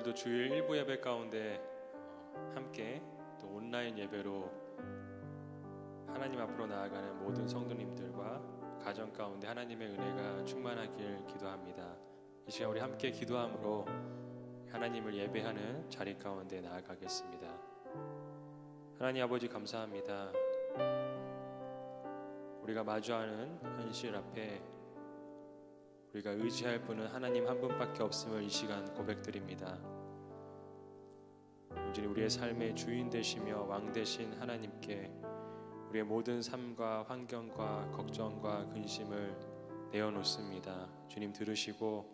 오늘도 주일 일부 예배 가운데 함께 또 온라인 예배로 하나님 앞으로 나아가는 모든 성도님들과 가정 가운데 하나님의 은혜가 충만하길 기도합니다. 이 시간 우리 함께 기도함으로 하나님을 예배하는 자리 가운데 나아가겠습니다. 하나님 아버지 감사합니다. 우리가 마주하는 현실 앞에 우리가 의지할 분은 하나님 한 분밖에 없음을 이 시간 고백드립니다. 온전히 우리의 삶의 주인 되시며 왕 되신 하나님께 우리의 모든 삶과 환경과 걱정과 근심을 내어놓습니다. 주님 들으시고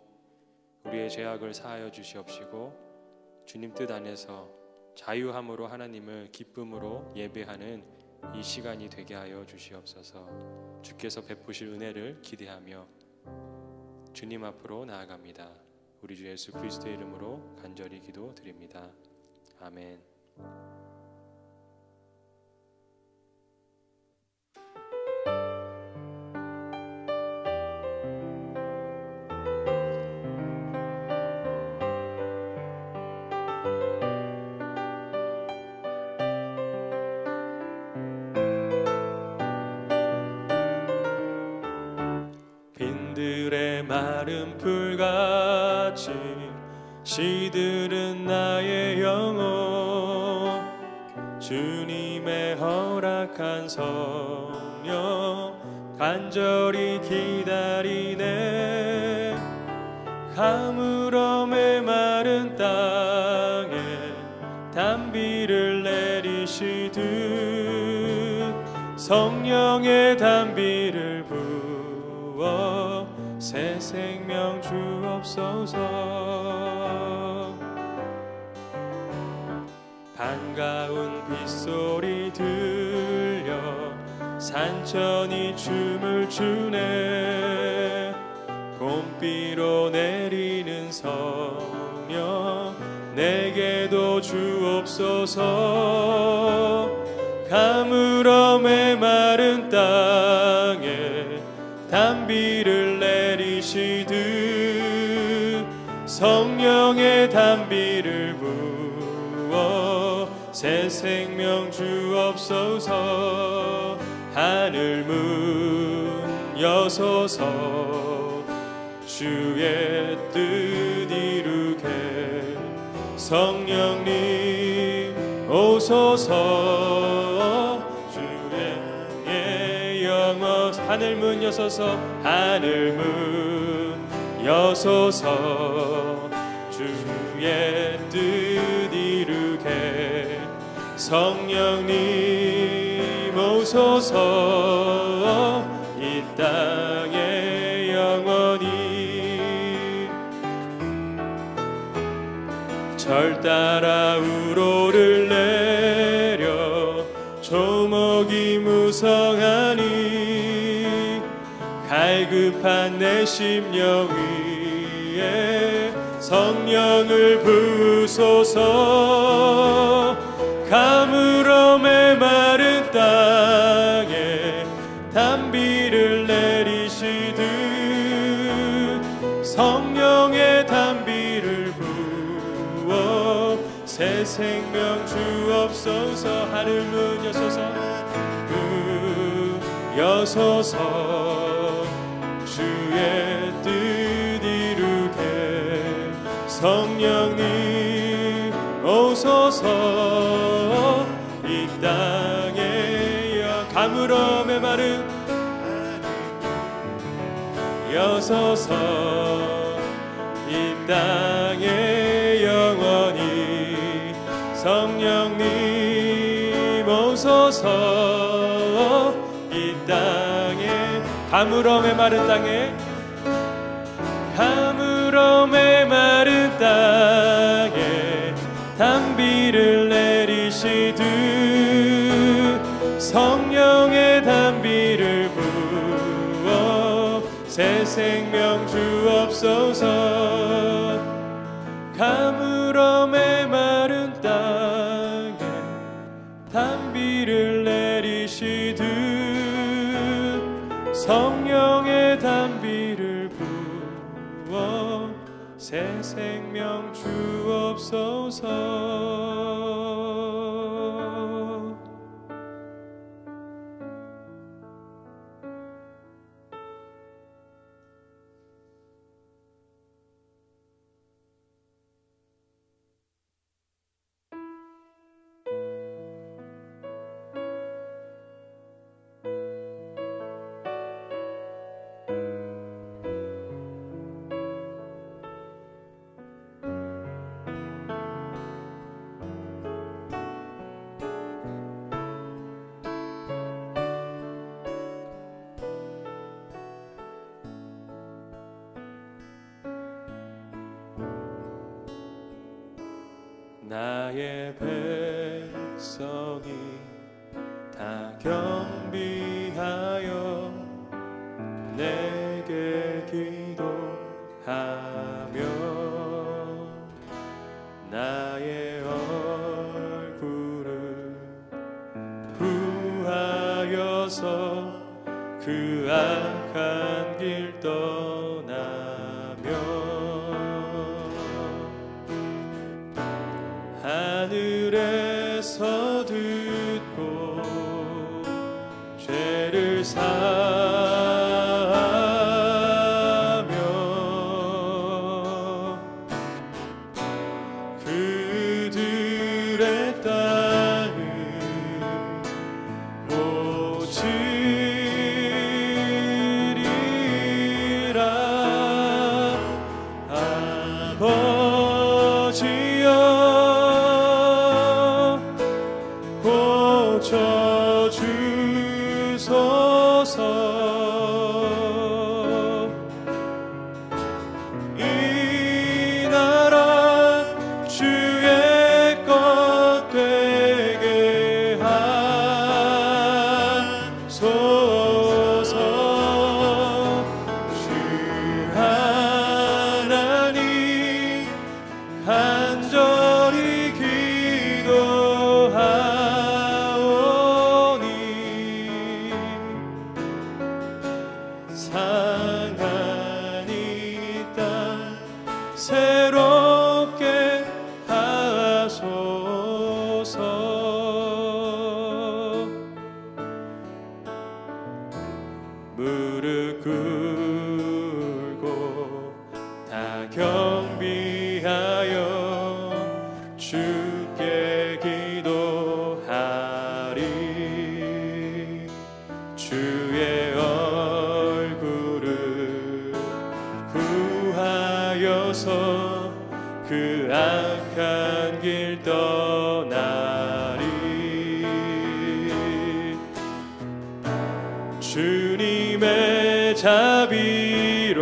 우리의 죄악을 사하여 주시옵시고 주님 뜻 안에서 자유함으로 하나님을 기쁨으로 예배하는 이 시간이 되게 하여 주시옵소서. 주께서 베푸실 은혜를 기대하며 주님 앞으로 나아갑니다. 우리 주 예수 그리스도의 이름으로 간절히 기도드립니다. 아멘. 빈들의 마른 풀같이 시들은 나의 영혼, 주님의 허락한 성령 간절히 기다리네. 가물어 메마른 땅에 단비를 내리시듯 성령의 단비를 부어 새 생명 주옵소서. 반가운 빗소리 들려 산천이 춤을 추네. 봄비로 내리는 성령 내게도 주옵소서. 가물어 메마른 땅에 단비를 내리시듯 성령의 단비를 부어 새 생명 주옵소서. 하늘 문 여소서 주의 뜻 이루게 성령님 오소서. 주의 영원 하늘 문 여소서 하늘 문 여소서 주의 뜻 이루게 성령님 오소서. 이 땅에 영원히 절 따라 우로를 내려 조목이 무성하니 갈급한 내 심령 위에 성령을 부으소서. 가물어 메마른 땅에 단비를 내리시듯 성령의 단비를 부어 새 생명 주옵소서. 하늘 문 여소서 여소서 주의 뜻 이루게 성령님 오소서. 이 땅에 가물어 메마른 여소서. 이 땅에 영원히 성령님 오소서. 이 땅에 가물어 메마른 땅에 가물어 메마른 땅에 단비를 내리시듯 성령의 단비를 부어 새 생명 주옵소서. 가물어 메마른 땅에 단비를 내리시듯 성령의 단비를 부어 새 생명 주옵소서. 나의 백성이 다 경비하여 내게 기도하며 나의 얼굴을 구하여서 그 악한 길 떠나며 하늘에서 듣고 죄를 사하며 그들의 땅을 고치리라. 아버지여 고쳐주소서. 이 나라 주의 것 되게 하소서. 주 하나님 간절히 기도하오니 상한 이 땅 새롭게 하소서. 무릎 꿇고 다 경비하여 주께 기도하리. 주의 얼굴을 구하여서 그 악한 길 떠나리. 주님의 자비로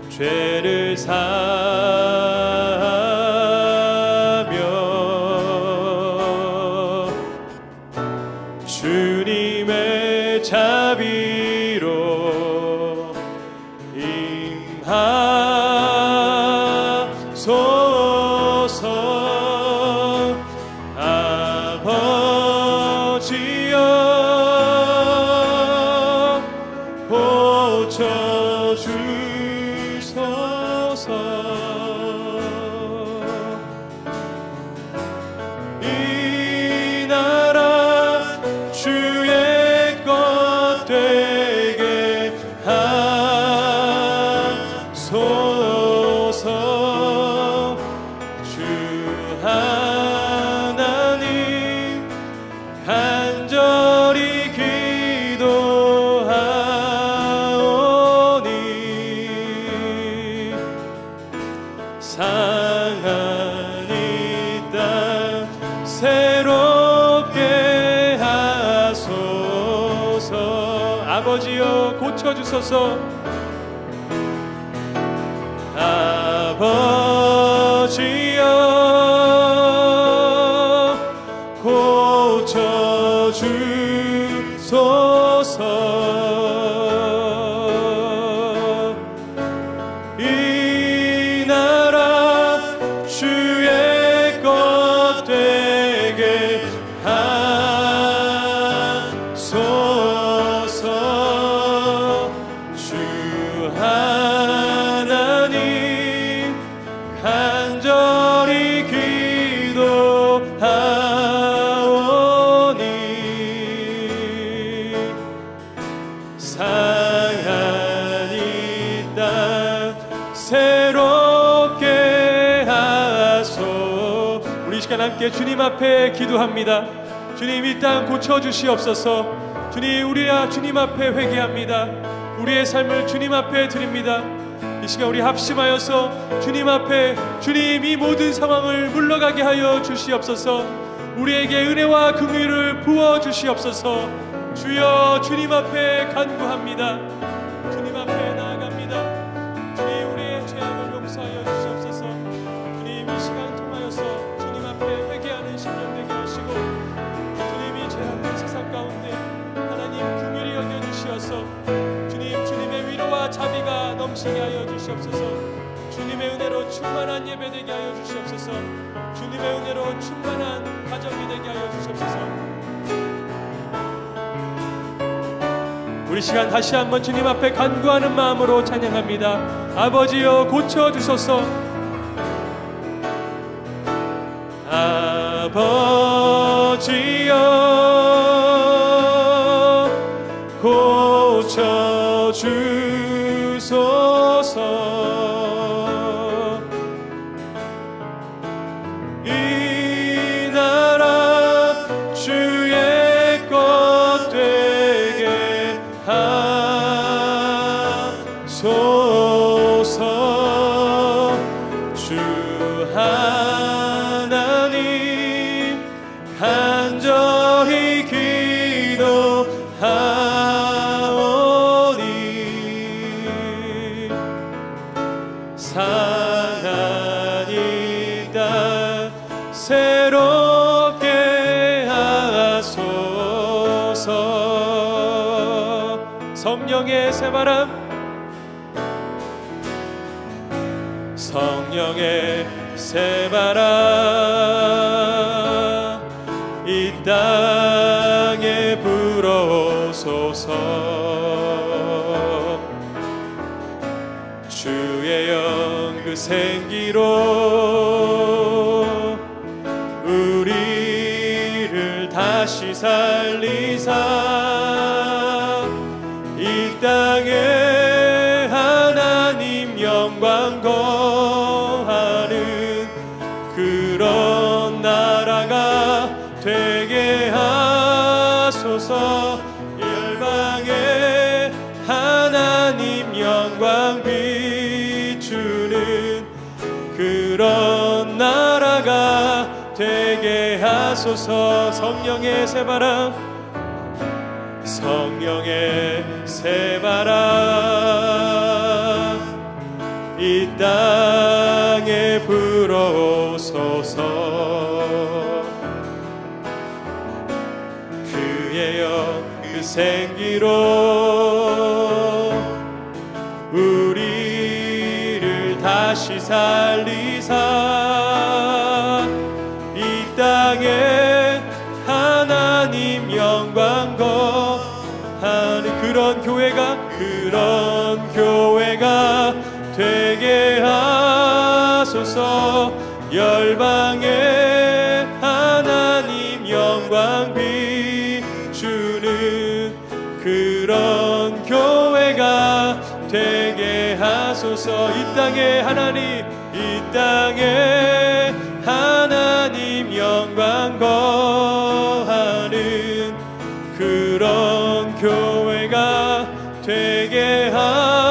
죄를 사하며 주님의 자비로 임하소서. 아버지여 고쳐주소서. 이 나라 주의 것 되게 하소서. 주 하나님 간절히 기도하오니 상한 이 땅 새롭게 하소서. 아버지여 고쳐주소서. 아버지여 고쳐주소서. 이 나라 주의 것 되게 하소서. 주 하나님 간절히 기도하오니 상한 이 땅 새롭게 하소. 우리 이 시간 함께 주님 앞에 기도합니다. 주님, 이 땅 고쳐주시옵소서. 주님, 우리야 주님 앞에 회개합니다. 우리의 삶을 주님 앞에 드립니다. 이 시간 우리 합심하여서 주님 앞에, 주님 이 모든 상황을 물러가게 하여 주시옵소서. 우리에게 은혜와 긍휼을 부어 주시옵소서. 주여, 주님 앞에 간구합니다. 주님 앞에 나아갑니다. 주님, 우리의 죄악을 용서하여 주시옵소서. 주님, 이 시간 통하여서 주님 앞에 회개하는 심령 되게 하시고, 주님 이 죄악된 세상 가운데 하나님 긍휼히 여겨 주시어서 주님, 주님의 위로와 자비가 넘치게 하여 주시옵소서. 주님의 은혜로 충만한 예배 되게 하여 주시옵소서. 주님의 은혜로 충만한 가정이 되게 하여 주시옵소서. 우리 시간 다시 한번 주님 앞에 간구하는 마음으로 찬양합니다. 아버지여 고쳐주소서. 아버지여 고쳐주소서. 이 나라 주의 것 되게 하소서. 주 하나님 간절히 기도하오니 상한 이 땅 새롭게 하소서. 성령의 새바람, 성령의 새바람 이 땅에 불어오소서. 주의 영 그 생기로 우리를 다시 살리사 이 땅에 하나님 영광 거하는 그런 나라가 되게 하소서. 열방에 하나님 영광 비추는 그런 나라가 되게 하소서. 성령의 새바람, 성령의 새바람 이 땅에 불어오소서. 그의 영 그 생기로 우리를 다시 살리사 이 땅에 하나님 영광 거하는 그런 교회가 되게 하소서. 열방에 하나님 영광 비추는 그런 교회가 되게 하소서. 이 땅에 하나님, 이 땅에 하나님 영광 거하는 그런 교회가 되게 하소서.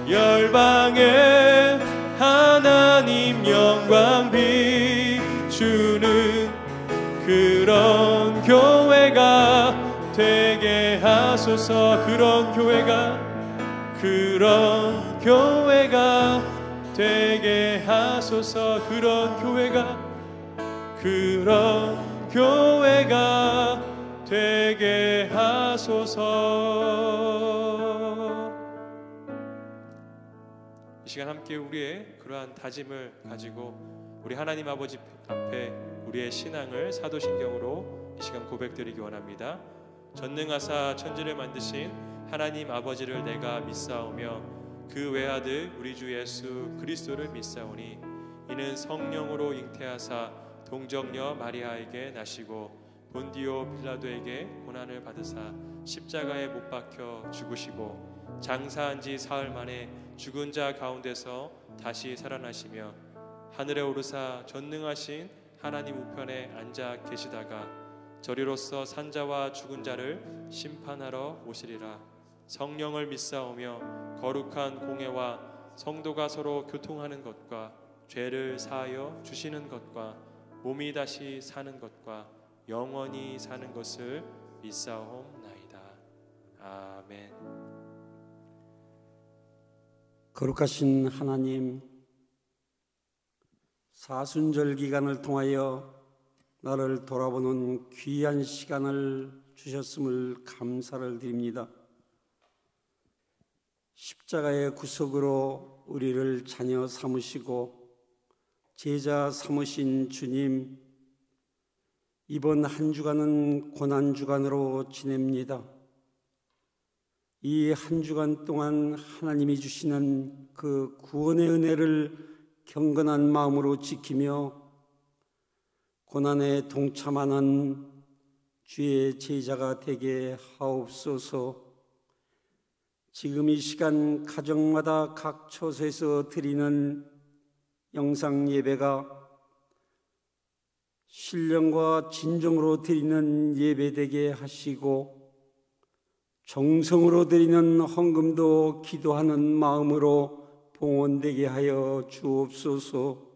열방에 하나님 영광 비추는 그런 교회가 되게 하소서. 그런 교회가 되게 하소서. 그런 교회가 되게 하소서. 이 시간 함께 우리의 그러한 다짐을 가지고 우리 하나님 아버지 앞에 우리의 신앙을 사도신경으로 이 시간 고백드리기 원합니다. 전능하사 천지를 만드신 하나님 아버지를 내가 믿사오며 그 외아들 우리 주 예수 그리스도를 믿사오니 이는 성령으로 잉태하사 동정녀 마리아에게 나시고 본디오 빌라도에게 고난을 받으사 십자가에 못 박혀 죽으시고 장사한 지 사흘 만에 죽은 자 가운데서 다시 살아나시며 하늘에 오르사 전능하신 하나님 우편에 앉아 계시다가 저리로서 산자와 죽은 자를 심판하러 오시리라. 성령을 믿사오며 거룩한 공회와 성도가 서로 교통하는 것과 죄를 사하여 주시는 것과 몸이 다시 사는 것과 영원히 사는 것을 믿사옵나이다. 아멘. 거룩하신 하나님, 사순절 기간을 통하여 나를 돌아보는 귀한 시간을 주셨음을 감사를 드립니다. 십자가의 구속으로 우리를 자녀 삼으시고 제자 삼으신 주님, 이번 한 주간은 고난주간으로 지냅니다. 이 한 주간 동안 하나님이 주시는 그 구원의 은혜를 경건한 마음으로 지키며 고난에 동참하는 주의 제자가 되게 하옵소서. 지금 이 시간 가정마다 각 처소에서 드리는 영상 예배가 신령과 진정으로 드리는 예배 되게 하시고 정성으로 드리는 헌금도 기도하는 마음으로 봉헌되게 하여 주옵소서.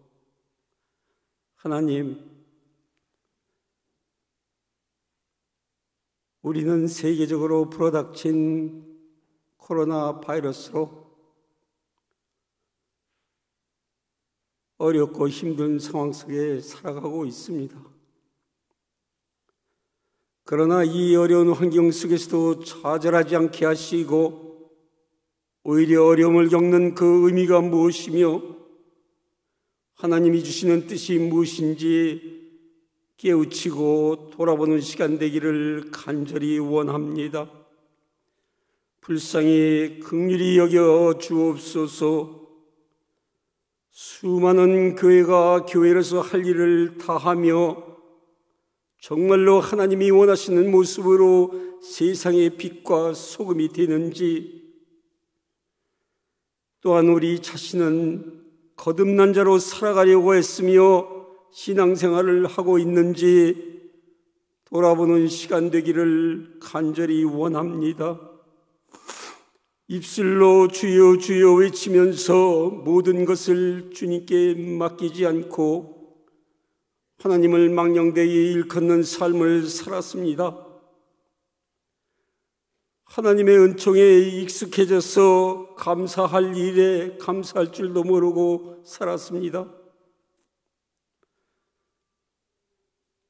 하나님, 우리는 세계적으로 불어닥친 코로나 바이러스로 어렵고 힘든 상황 속에 살아가고 있습니다. 그러나 이 어려운 환경 속에서도 좌절하지 않게 하시고 오히려 어려움을 겪는 그 의미가 무엇이며 하나님이 주시는 뜻이 무엇인지 깨우치고 돌아보는 시간 되기를 간절히 원합니다. 불쌍히 긍휼히 여겨 주옵소서. 수많은 교회가 교회로서 할 일을 다하며 정말로 하나님이 원하시는 모습으로 세상의 빛과 소금이 되는지, 또한 우리 자신은 거듭난 자로 살아가려고 했으며 신앙생활을 하고 있는지 돌아보는 시간 되기를 간절히 원합니다. 입술로 주여 주여 외치면서 모든 것을 주님께 맡기지 않고 하나님을 망령되이 일컫는 삶을 살았습니다. 하나님의 은총에 익숙해져서 감사할 일에 감사할 줄도 모르고 살았습니다.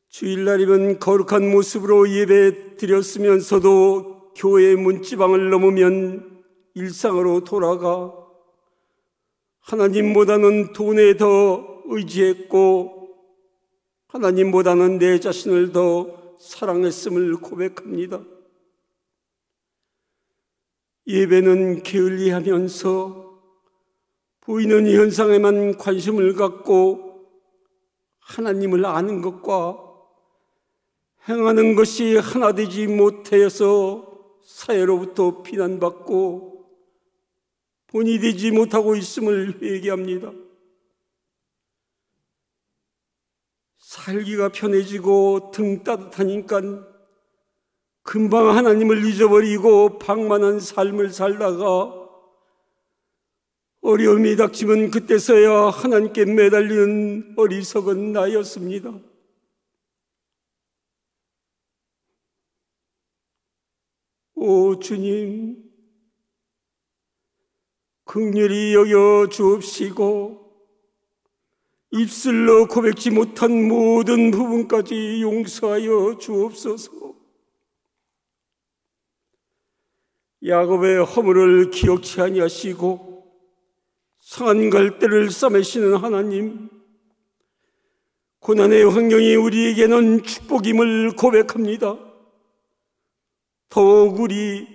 주일날이면 거룩한 모습으로 예배 드렸으면서도 교회 문지방을 넘으면 일상으로 돌아가 하나님보다는 돈에 더 의지했고 하나님보다는 내 자신을 더 사랑했음을 고백합니다. 예배는 게을리하면서 보이는 현상에만 관심을 갖고 하나님을 아는 것과 행하는 것이 하나 되지 못하여서 사회로부터 비난받고 본이 되지 못하고 있음을 회개합니다. 살기가 편해지고 등 따뜻하니까 금방 하나님을 잊어버리고 방만한 삶을 살다가 어려움이 닥치면 그때서야 하나님께 매달리는 어리석은 나였습니다. 오 주님, 긍휼히 여겨 주옵시고 입술로 고백지 못한 모든 부분까지 용서하여 주옵소서. 야곱의 허물을 기억치 아니하시고 상한 갈대를 싸매시는 하나님, 고난의 환경이 우리에게는 축복임을 고백합니다. 더욱 우리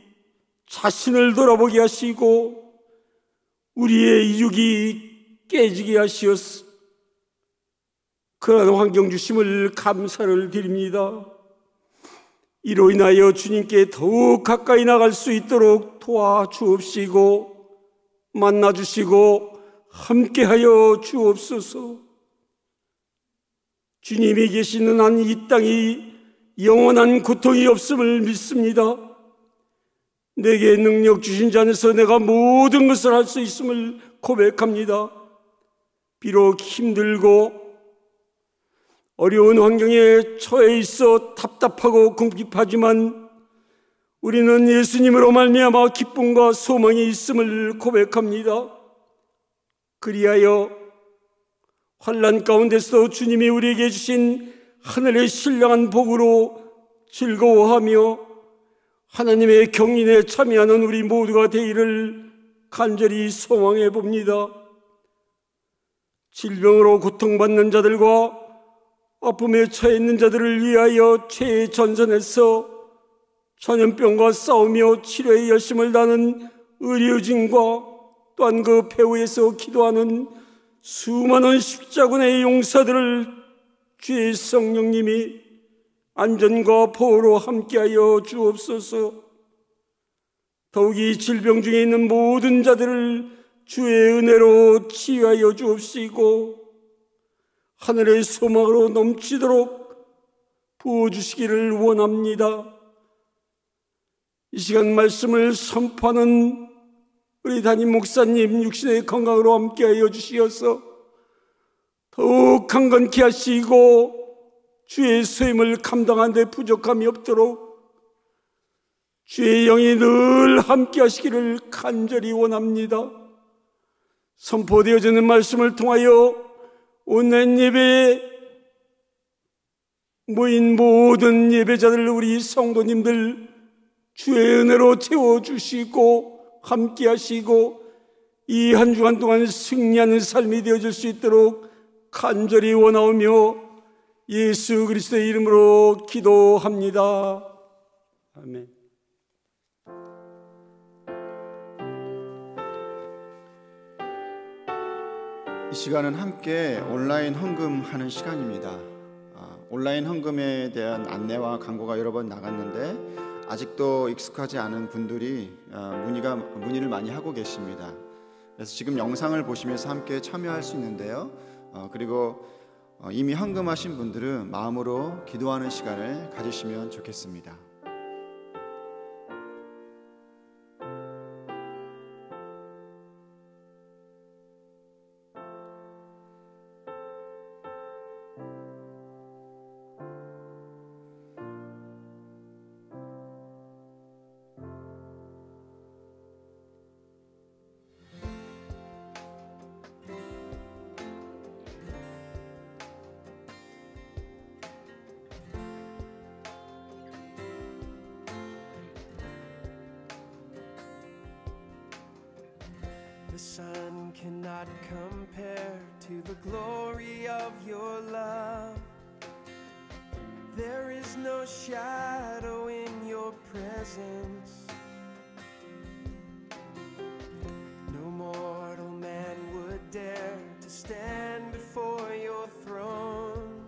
자신을 돌아보게 하시고 우리의 이육이 깨지게 하시었어. 그러한 환경 주심을 감사를 드립니다. 이로 인하여 주님께 더욱 가까이 나갈 수 있도록 도와주옵시고 만나주시고 함께하여 주옵소서. 주님이 계시는 한 이 땅이 영원한 고통이 없음을 믿습니다. 내게 능력 주신 자 안에서 내가 모든 것을 할 수 있음을 고백합니다. 비록 힘들고 어려운 환경에 처해 있어 답답하고 궁핍하지만 우리는 예수님으로 말미암아 기쁨과 소망이 있음을 고백합니다. 그리하여 환난 가운데서 주님이 우리에게 주신 하늘의 신령한 복으로 즐거워하며 하나님의 경륜에 참여하는 우리 모두가 되기를 간절히 소망해 봅니다. 질병으로 고통받는 자들과 아픔에 처해 있는 자들을 위하여 최전선에서 전염병과 싸우며 치료에 열심을 다하는 의료진과 또한 그 배후에서 기도하는 수많은 십자군의 용사들을 주의 성령님이 안전과 보호로 함께하여 주옵소서. 더욱이 질병 중에 있는 모든 자들을 주의 은혜로 치유하여 주옵시고 하늘의 소망으로 넘치도록 부어주시기를 원합니다. 이 시간 말씀을 선포하는 우리 담임 목사님 육신의 건강으로 함께하여 주시어서 더욱 강건케 하시고 주의 소임을 감당하는 데 부족함이 없도록 주의 영이 늘 함께 하시기를 간절히 원합니다. 선포되어지는 말씀을 통하여 온라인 예배에 모인 모든 예배자들 우리 성도님들 주의 은혜로 채워주시고 함께 하시고 이 한 주간 동안 승리하는 삶이 되어질 수 있도록 간절히 원하오며 예수 그리스도의 이름으로 기도합니다. 아멘. 이 시간은 함께 온라인 헌금하는 시간입니다. 온라인 헌금에 대한 안내와 광고가 여러 번 나갔는데 아직도 익숙하지 않은 분들이 문의를 많이 하고 계십니다. 그래서 지금 영상을 보시면서 함께 참여할 수 있는데요. 그리고 이미 헌금하신 분들은 마음으로 기도하는 시간을 가지시면 좋겠습니다. The sun cannot compare to the glory of your love. There is no shadow in your presence. No mortal man would dare to stand before your throne,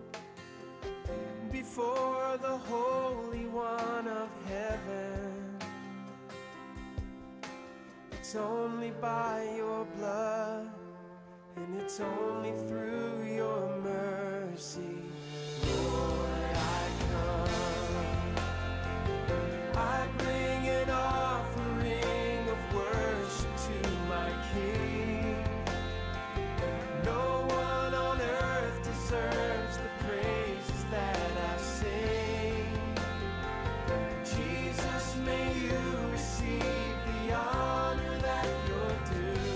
before the Holy One of heaven. It's only by your blood, and it's only through your mercy. Lord, I come. I bring an offering of worship to my King. No one on earth deserves the praises that I sing. Jesus, may you receive the honor that you're due.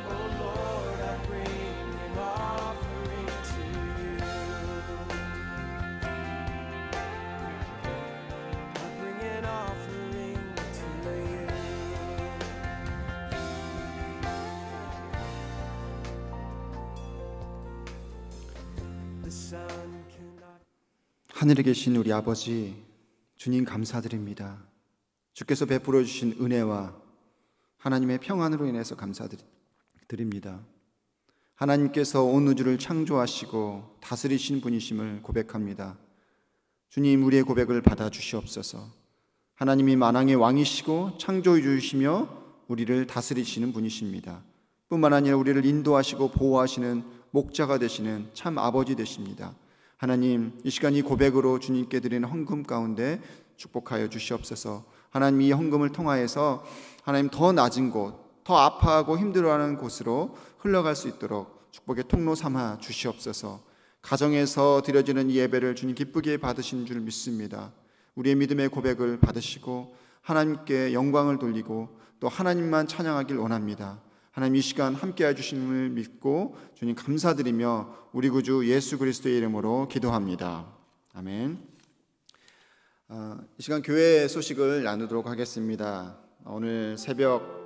Oh Lord, I bring an offering to you. I bring an offering to you. The sun cannot. 하늘에 계신 우리 아버지 주님 감사드립니다. 주께서 베풀어 주신 은혜와 하나님의 평안으로 인해서 감사드립니다. 하나님께서 온 우주를 창조하시고 다스리신 분이심을 고백합니다. 주님, 우리의 고백을 받아주시옵소서. 하나님이 만왕의 왕이시고 창조주이시며 우리를 다스리시는 분이십니다. 뿐만 아니라 우리를 인도하시고 보호하시는 목자가 되시는 참 아버지 되십니다. 하나님, 이 시간 이 고백으로 주님께 드리는 헌금 가운데 축복하여 주시옵소서. 하나님, 이 헌금을 통하여서 하나님 더 낮은 곳, 더 아파하고 힘들어하는 곳으로 흘러갈 수 있도록 축복의 통로 삼아 주시옵소서. 가정에서 드려지는 이 예배를 주님 기쁘게 받으신 줄 믿습니다. 우리의 믿음의 고백을 받으시고 하나님께 영광을 돌리고 또 하나님만 찬양하길 원합니다. 하나님, 이 시간 함께해 주심을 믿고 주님 감사드리며 우리 구주 예수 그리스도의 이름으로 기도합니다. 아멘. 이 시간 교회 소식을 나누도록 하겠습니다. 오늘 새벽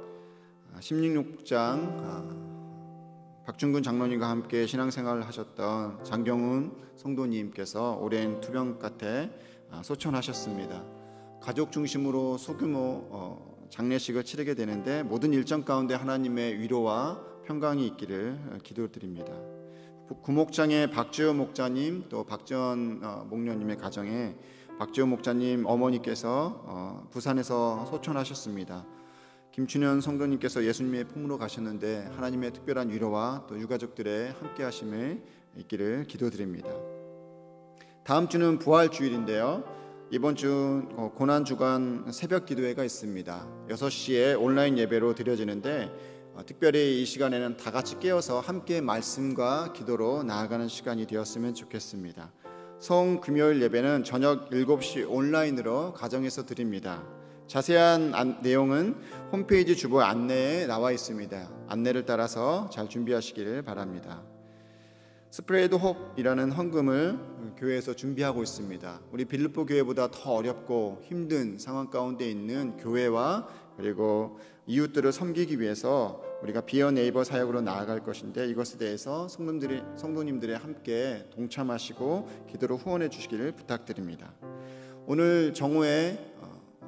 16장 박준근 장로님과 함께 신앙생활을 하셨던 장경훈 성도님께서 오랜 투병 끝에 소천하셨습니다. 가족 중심으로 소규모 장례식을 치르게 되는데 모든 일정 가운데 하나님의 위로와 평강이 있기를 기도드립니다. 구목장의 박지호 목자님 또 박지원 목녀님의 가정에 박지호 목자님 어머니께서 부산에서 소천하셨습니다. 김춘현 성도님께서 예수님의 품으로 가셨는데 하나님의 특별한 위로와 또 유가족들의 함께 하심을 있기를 기도드립니다. 다음 주는 부활주일인데요. 이번 주 고난주간 새벽 기도회가 있습니다. 6시에 온라인 예배로 드려지는데 특별히 이 시간에는 다 같이 깨어서 함께 말씀과 기도로 나아가는 시간이 되었으면 좋겠습니다. 성금요일 예배는 저녁 7시 온라인으로 가정에서 드립니다. 자세한 내용은 홈페이지 주보 안내에 나와 있습니다. 안내를 따라서 잘 준비하시기를 바랍니다. 스프레드 홉이라는 헌금을 교회에서 준비하고 있습니다. 우리 빌립보 교회보다 더 어렵고 힘든 상황 가운데 있는 교회와 그리고 이웃들을 섬기기 위해서 우리가 비어 네이버 사역으로 나아갈 것인데 이것에 대해서 성도님들의 함께 동참하시고 기도로 후원해 주시기를 부탁드립니다. 오늘 정오에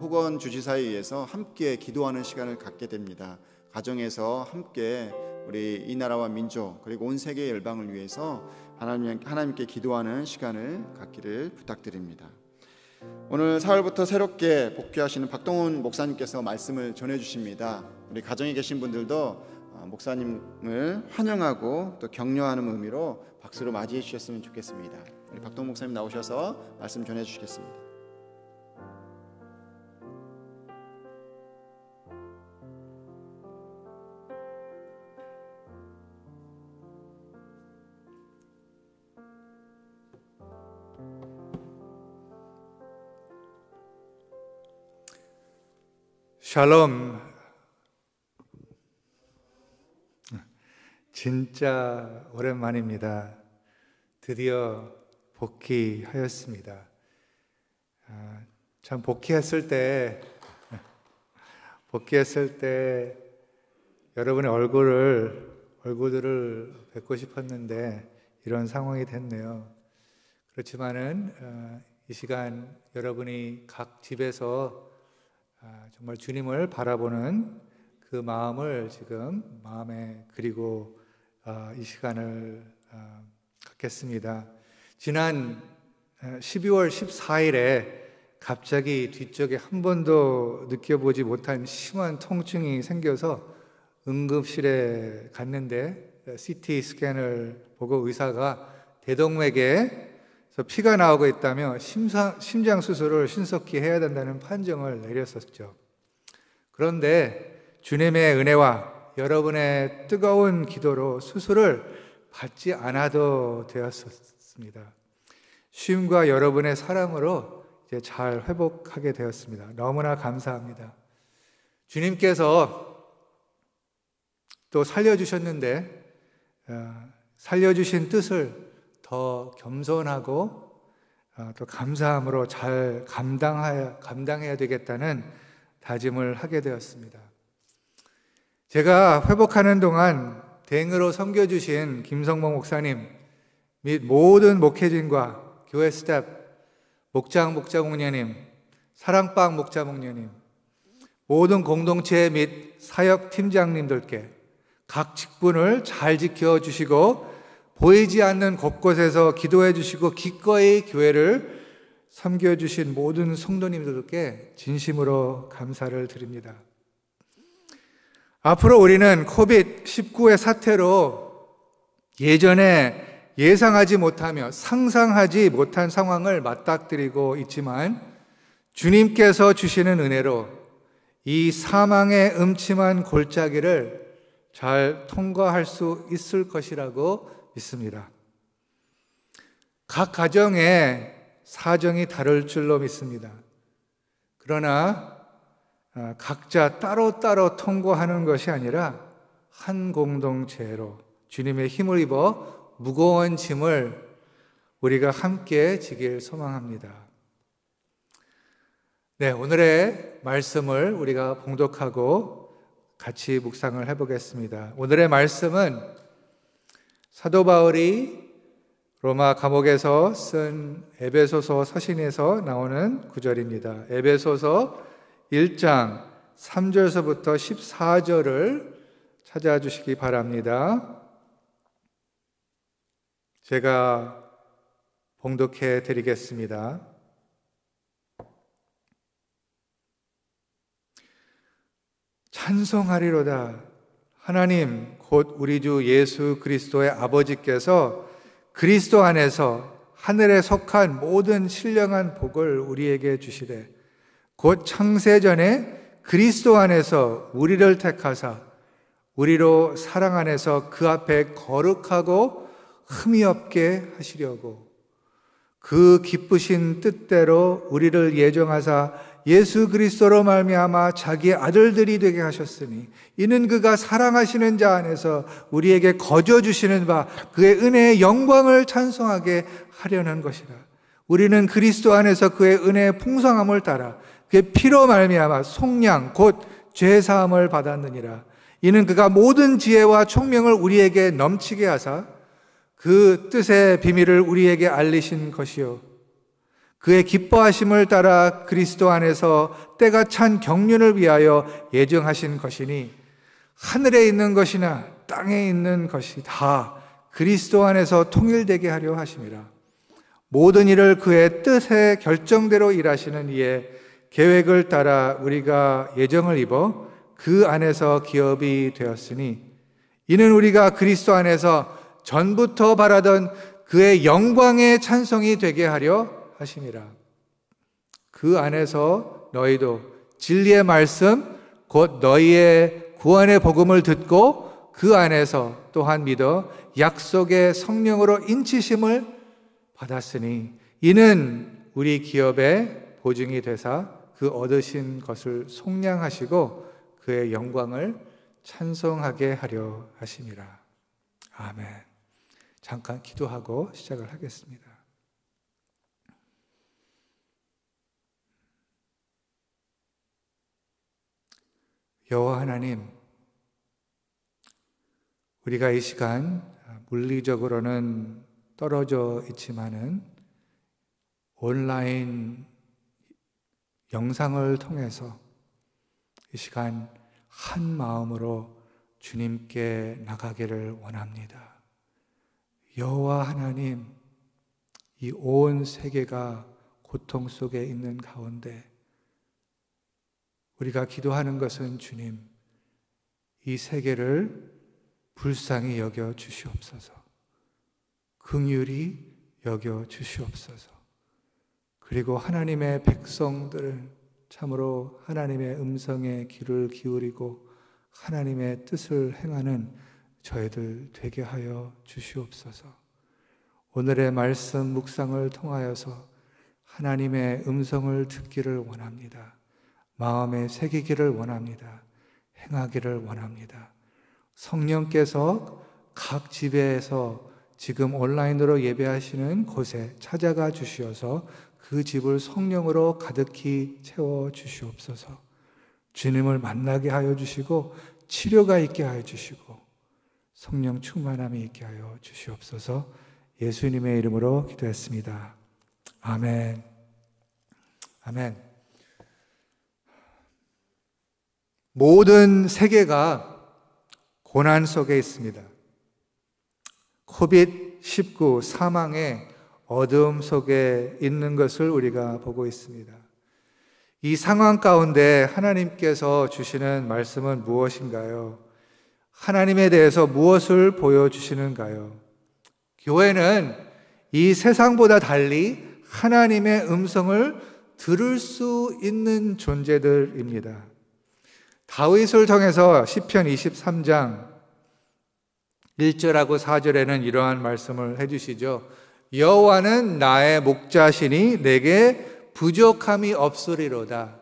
호건 주지사에 의해서 함께 기도하는 시간을 갖게 됩니다. 가정에서 함께 우리 이 나라와 민족 그리고 온 세계의 열방을 위해서 하나님께 기도하는 시간을 갖기를 부탁드립니다. 오늘 사흘부터 새롭게 복귀하시는 박동훈 목사님께서 말씀을 전해주십니다. 우리 가정에 계신 분들도 목사님을 환영하고 또 격려하는 의미로 박수로 맞이해 주셨으면 좋겠습니다. 우리 박동훈 목사님 나오셔서 말씀 전해주시겠습니다. 샬롬. 진짜 오랜만입니다. 드디어 복귀하였습니다. 참 복귀했을 때 여러분의 얼굴들을 뵙고 싶었는데 이런 상황이 됐네요. 그렇지만은 이 시간 여러분이 각 집에서 정말 주님을 바라보는 그 마음을 지금 마음에 그리고 이 시간을 갖겠습니다. 지난 12월 14일에 갑자기 뒤쪽에 한 번도 느껴보지 못한 심한 통증이 생겨서 응급실에 갔는데 CT 스캔을 보고 의사가 대동맥에 피가 나오고 있다며 심장 수술을 신속히 해야 된다는 판정을 내렸었죠. 그런데 주님의 은혜와 여러분의 뜨거운 기도로 수술을 받지 않아도 되었습니다. 쉼과 여러분의 사랑으로 이제 잘 회복하게 되었습니다. 너무나 감사합니다. 주님께서 또 살려주셨는데 살려주신 뜻을 더 겸손하고 또 감사함으로 잘 감당해야 되겠다는 다짐을 하게 되었습니다. 제가 회복하는 동안 대응으로 섬겨주신 김성봉 목사님 및 모든 목회진과 교회 스태프, 목장 목자목녀님, 사랑방 목자목녀님, 모든 공동체 및 사역 팀장님들께 각 직분을 잘 지켜주시고 보이지 않는 곳곳에서 기도해 주시고 기꺼이 교회를 섬겨주신 모든 성도님들께 진심으로 감사를 드립니다. 앞으로 우리는 코비드-19의 사태로 예전에 예상하지 못하며 상상하지 못한 상황을 맞닥뜨리고 있지만 주님께서 주시는 은혜로 이 사망의 음침한 골짜기를 잘 통과할 수 있을 것이라고 믿습니다. 각 가정에 사정이 다를 줄로 믿습니다. 그러나 각자 따로따로 통과하는 것이 아니라 한 공동체로 주님의 힘을 입어 무거운 짐을 우리가 함께 지길 소망합니다. 네, 오늘의 말씀을 우리가 봉독하고 같이 묵상을 해보겠습니다. 오늘의 말씀은 사도 바울이 로마 감옥에서 쓴 에베소서 서신에서 나오는 구절입니다. 에베소서 1장 3절서부터 14절을 찾아주시기 바랍니다. 제가 봉독해 드리겠습니다. 찬송하리로다. 하나님 곧 우리 주 예수 그리스도의 아버지께서 그리스도 안에서 하늘에 속한 모든 신령한 복을 우리에게 주시되 곧 창세전에 그리스도 안에서 우리를 택하사 우리로 사랑 안에서 그 앞에 거룩하고 흠이 없게 하시려고 그 기쁘신 뜻대로 우리를 예정하사 예수 그리스도로 말미암아 자기의 아들들이 되게 하셨으니 이는 그가 사랑하시는 자 안에서 우리에게 거저 주시는 바 그의 은혜의 영광을 찬송하게 하려는 것이라. 우리는 그리스도 안에서 그의 은혜의 풍성함을 따라 그의 피로 말미암아 속량 곧 죄 사함을 받았느니라. 이는 그가 모든 지혜와 총명을 우리에게 넘치게 하사 그 뜻의 비밀을 우리에게 알리신 것이요 그의 기뻐하심을 따라 그리스도 안에서 때가 찬 경륜을 위하여 예정하신 것이니 하늘에 있는 것이나 땅에 있는 것이 다 그리스도 안에서 통일되게 하려 하심이라. 모든 일을 그의 뜻의 결정대로 일하시는 이의 계획을 따라 우리가 예정을 입어 그 안에서 기업이 되었으니 이는 우리가 그리스도 안에서 전부터 바라던 그의 영광의 찬송이 되게 하려 하심이라. 그 안에서 너희도 진리의 말씀 곧 너희의 구원의 복음을 듣고 그 안에서 또한 믿어 약속의 성령으로 인치심을 받았으니 이는 우리 기업의 보증이 되사 그 얻으신 것을 속량하시고 그의 영광을 찬송하게 하려 하심이라. 아멘. 잠깐 기도하고 시작을 하겠습니다. 여호와 하나님, 우리가 이 시간 물리적으로는 떨어져 있지만은 온라인 영상을 통해서 이 시간 한 마음으로 주님께 나가기를 원합니다. 여호와 하나님, 이 온 세계가 고통 속에 있는 가운데 우리가 기도하는 것은 주님, 이 세계를 불쌍히 여겨 주시옵소서. 긍휼히 여겨 주시옵소서. 그리고 하나님의 백성들을 참으로 하나님의 음성에 귀를 기울이고 하나님의 뜻을 행하는 저희들 되게 하여 주시옵소서. 오늘의 말씀 묵상을 통하여서 하나님의 음성을 듣기를 원합니다. 마음에 새기기를 원합니다. 행하기를 원합니다. 성령께서 각 집에서 지금 온라인으로 예배하시는 곳에 찾아가 주시어서 그 집을 성령으로 가득히 채워 주시옵소서. 주님을 만나게 하여 주시고 치료가 있게 하여 주시고 성령 충만함이 있게 하여 주시옵소서. 예수님의 이름으로 기도했습니다. 아멘. 아멘. 모든 세계가 고난 속에 있습니다. 코비드-19 사망의 어두움 속에 있는 것을 우리가 보고 있습니다. 이 상황 가운데 하나님께서 주시는 말씀은 무엇인가요? 하나님에 대해서 무엇을 보여주시는가요? 교회는 이 세상보다 달리 하나님의 음성을 들을 수 있는 존재들입니다. 다윗을 통해서 시편 23장 1절하고 4절에는 이러한 말씀을 해주시죠. 여호와는 나의 목자시니 내게 부족함이 없으리로다.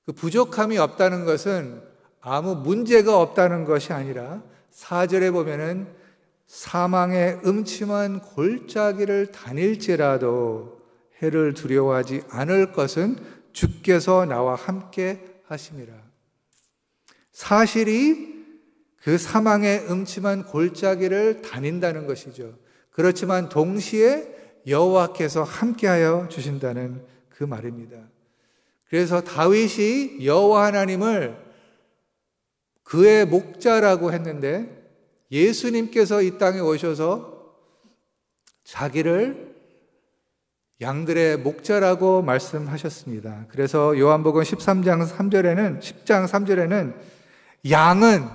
그 부족함이 없다는 것은 아무 문제가 없다는 것이 아니라 4절에 보면은 사망의 음침한 골짜기를 다닐지라도 해를 두려워하지 않을 것은 주께서 나와 함께 하심이라. 사실이 그 사망의 음침한 골짜기를 다닌다는 것이죠. 그렇지만 동시에 여호와께서 함께하여 주신다는 그 말입니다. 그래서 다윗이 여호와 하나님을 그의 목자라고 했는데 예수님께서 이 땅에 오셔서 자기를 양들의 목자라고 말씀하셨습니다. 그래서 요한복음 10장 3절에는 양은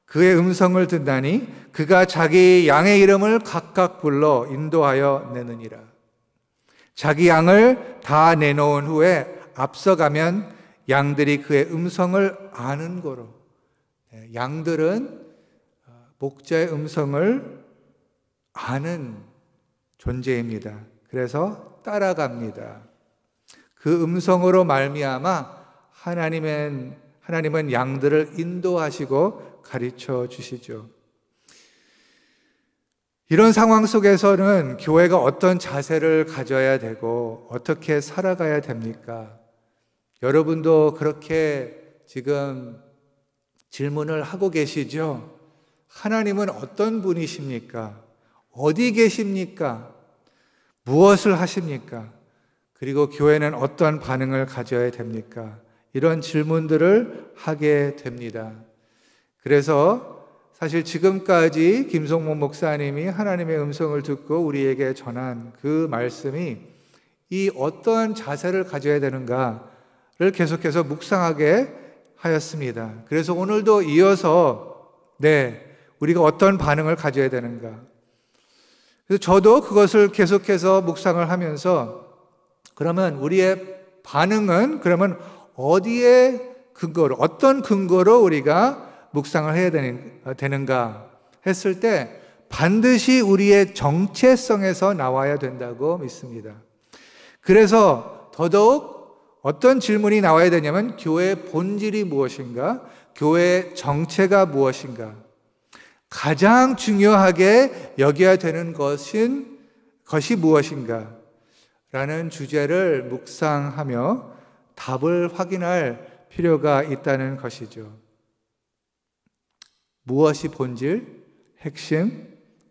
그의 음성을 듣나니 그가 자기 양의 이름을 각각 불러 인도하여 내느니라. 자기 양을 다 내놓은 후에 앞서가면 양들이 그의 음성을 아는 거로. 양들은 목자의 음성을 아는 존재입니다. 그래서 따라갑니다. 그 음성으로 말미암아 하나님은 양들을 인도하시고 가르쳐 주시죠. 이런 상황 속에서는 교회가 어떤 자세를 가져야 되고 어떻게 살아가야 됩니까? 여러분도 그렇게 지금 질문을 하고 계시죠? 하나님은 어떤 분이십니까? 어디 계십니까? 무엇을 하십니까? 그리고 교회는 어떤 반응을 가져야 됩니까? 이런 질문들을 하게 됩니다. 그래서 사실 지금까지 김성모 목사님이 하나님의 음성을 듣고 우리에게 전한 그 말씀이 이 어떠한 자세를 가져야 되는가를 계속해서 묵상하게 하였습니다. 그래서 오늘도 이어서 우리가 어떤 반응을 가져야 되는가. 그래서 저도 그것을 계속해서 묵상을 하면서 그러면 우리의 반응은 그러면 어디에 근거로, 어떤 근거로 우리가 묵상을 해야 되는가 했을 때 반드시 우리의 정체성에서 나와야 된다고 믿습니다. 그래서 더더욱 어떤 질문이 나와야 되냐면 교회의 본질이 무엇인가? 교회의 정체가 무엇인가? 가장 중요하게 여겨야 되는 것이 무엇인가? 라는 주제를 묵상하며 답을 확인할 필요가 있다는 것이죠. 무엇이 본질, 핵심,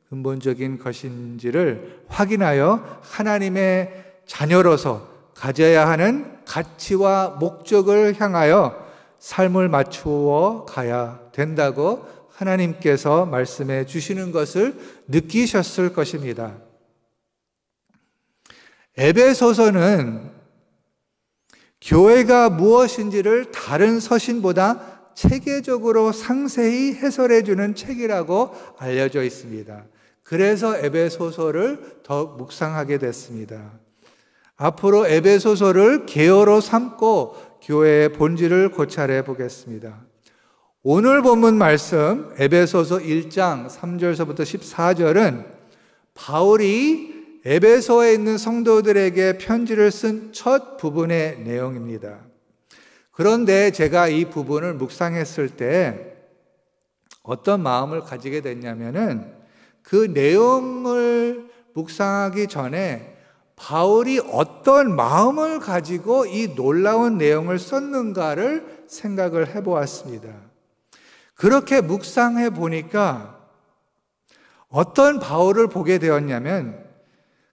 근본적인 것인지를 확인하여 하나님의 자녀로서 가져야 하는 가치와 목적을 향하여 삶을 맞추어 가야 된다고 하나님께서 말씀해 주시는 것을 느끼셨을 것입니다. 에베소서는 교회가 무엇인지를 다른 서신보다 체계적으로 상세히 해설해 주는 책이라고 알려져 있습니다. 그래서 에베소서를 더 묵상하게 됐습니다. 앞으로 에베소서를 개요로 삼고 교회의 본질을 고찰해 보겠습니다. 오늘 본문 말씀 에베소서 1장 3절서부터 14절은 바울이 에베소에 있는 성도들에게 편지를 쓴 첫 부분의 내용입니다. 그런데 제가 이 부분을 묵상했을 때 어떤 마음을 가지게 됐냐면은 그 내용을 묵상하기 전에 바울이 어떤 마음을 가지고 이 놀라운 내용을 썼는가를 생각을 해보았습니다. 그렇게 묵상해 보니까 어떤 바울을 보게 되었냐면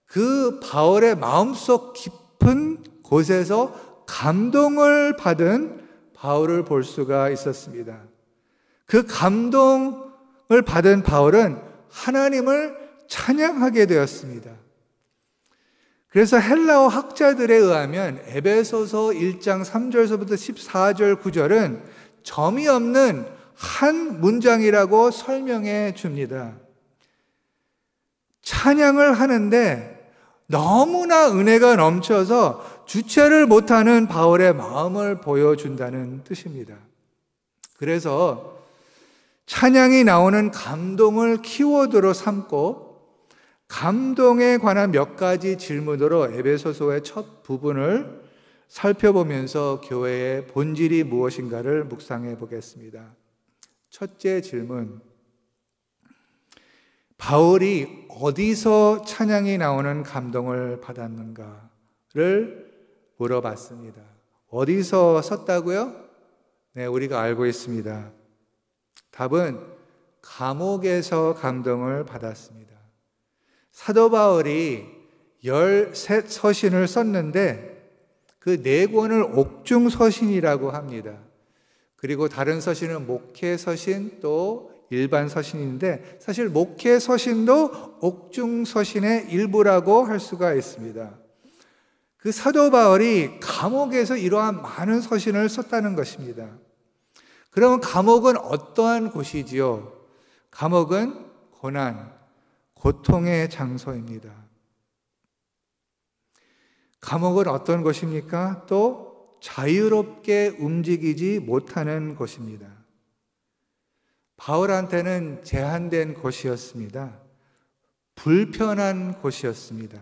그 바울의 마음속 깊은 곳에서 감동을 받은 바울을 볼 수가 있었습니다. 그 감동을 받은 바울은 하나님을 찬양하게 되었습니다. 그래서 헬라어 학자들에 의하면 에베소서 1장 3절서부터 14절 9절은 점이 없는 한 문장이라고 설명해 줍니다. 찬양을 하는데 너무나 은혜가 넘쳐서 주체를 못하는 바울의 마음을 보여준다는 뜻입니다. 그래서 찬양이 나오는 감동을 키워드로 삼고 감동에 관한 몇 가지 질문으로 에베소서의 첫 부분을 살펴보면서 교회의 본질이 무엇인가를 묵상해 보겠습니다. 첫째 질문, 바울이 어디서 찬양이 나오는 감동을 받았는가를 물어봤습니다. 어디서 썼다고요? 네, 우리가 알고 있습니다. 답은 감옥에서 감동을 받았습니다. 사도 바울이 13서신을 썼는데 그 4권을 옥중서신이라고 합니다. 그리고 다른 서신은 목회서신 또 일반 서신인데 사실 목회서신도 옥중서신의 일부라고 할 수가 있습니다. 그 사도 바울이 감옥에서 이러한 많은 서신을 썼다는 것입니다. 그러면 감옥은 어떠한 곳이지요? 감옥은 고난, 고통의 장소입니다. 감옥은 어떤 곳입니까? 또 자유롭게 움직이지 못하는 곳입니다. 바울한테는 제한된 곳이었습니다. 불편한 곳이었습니다.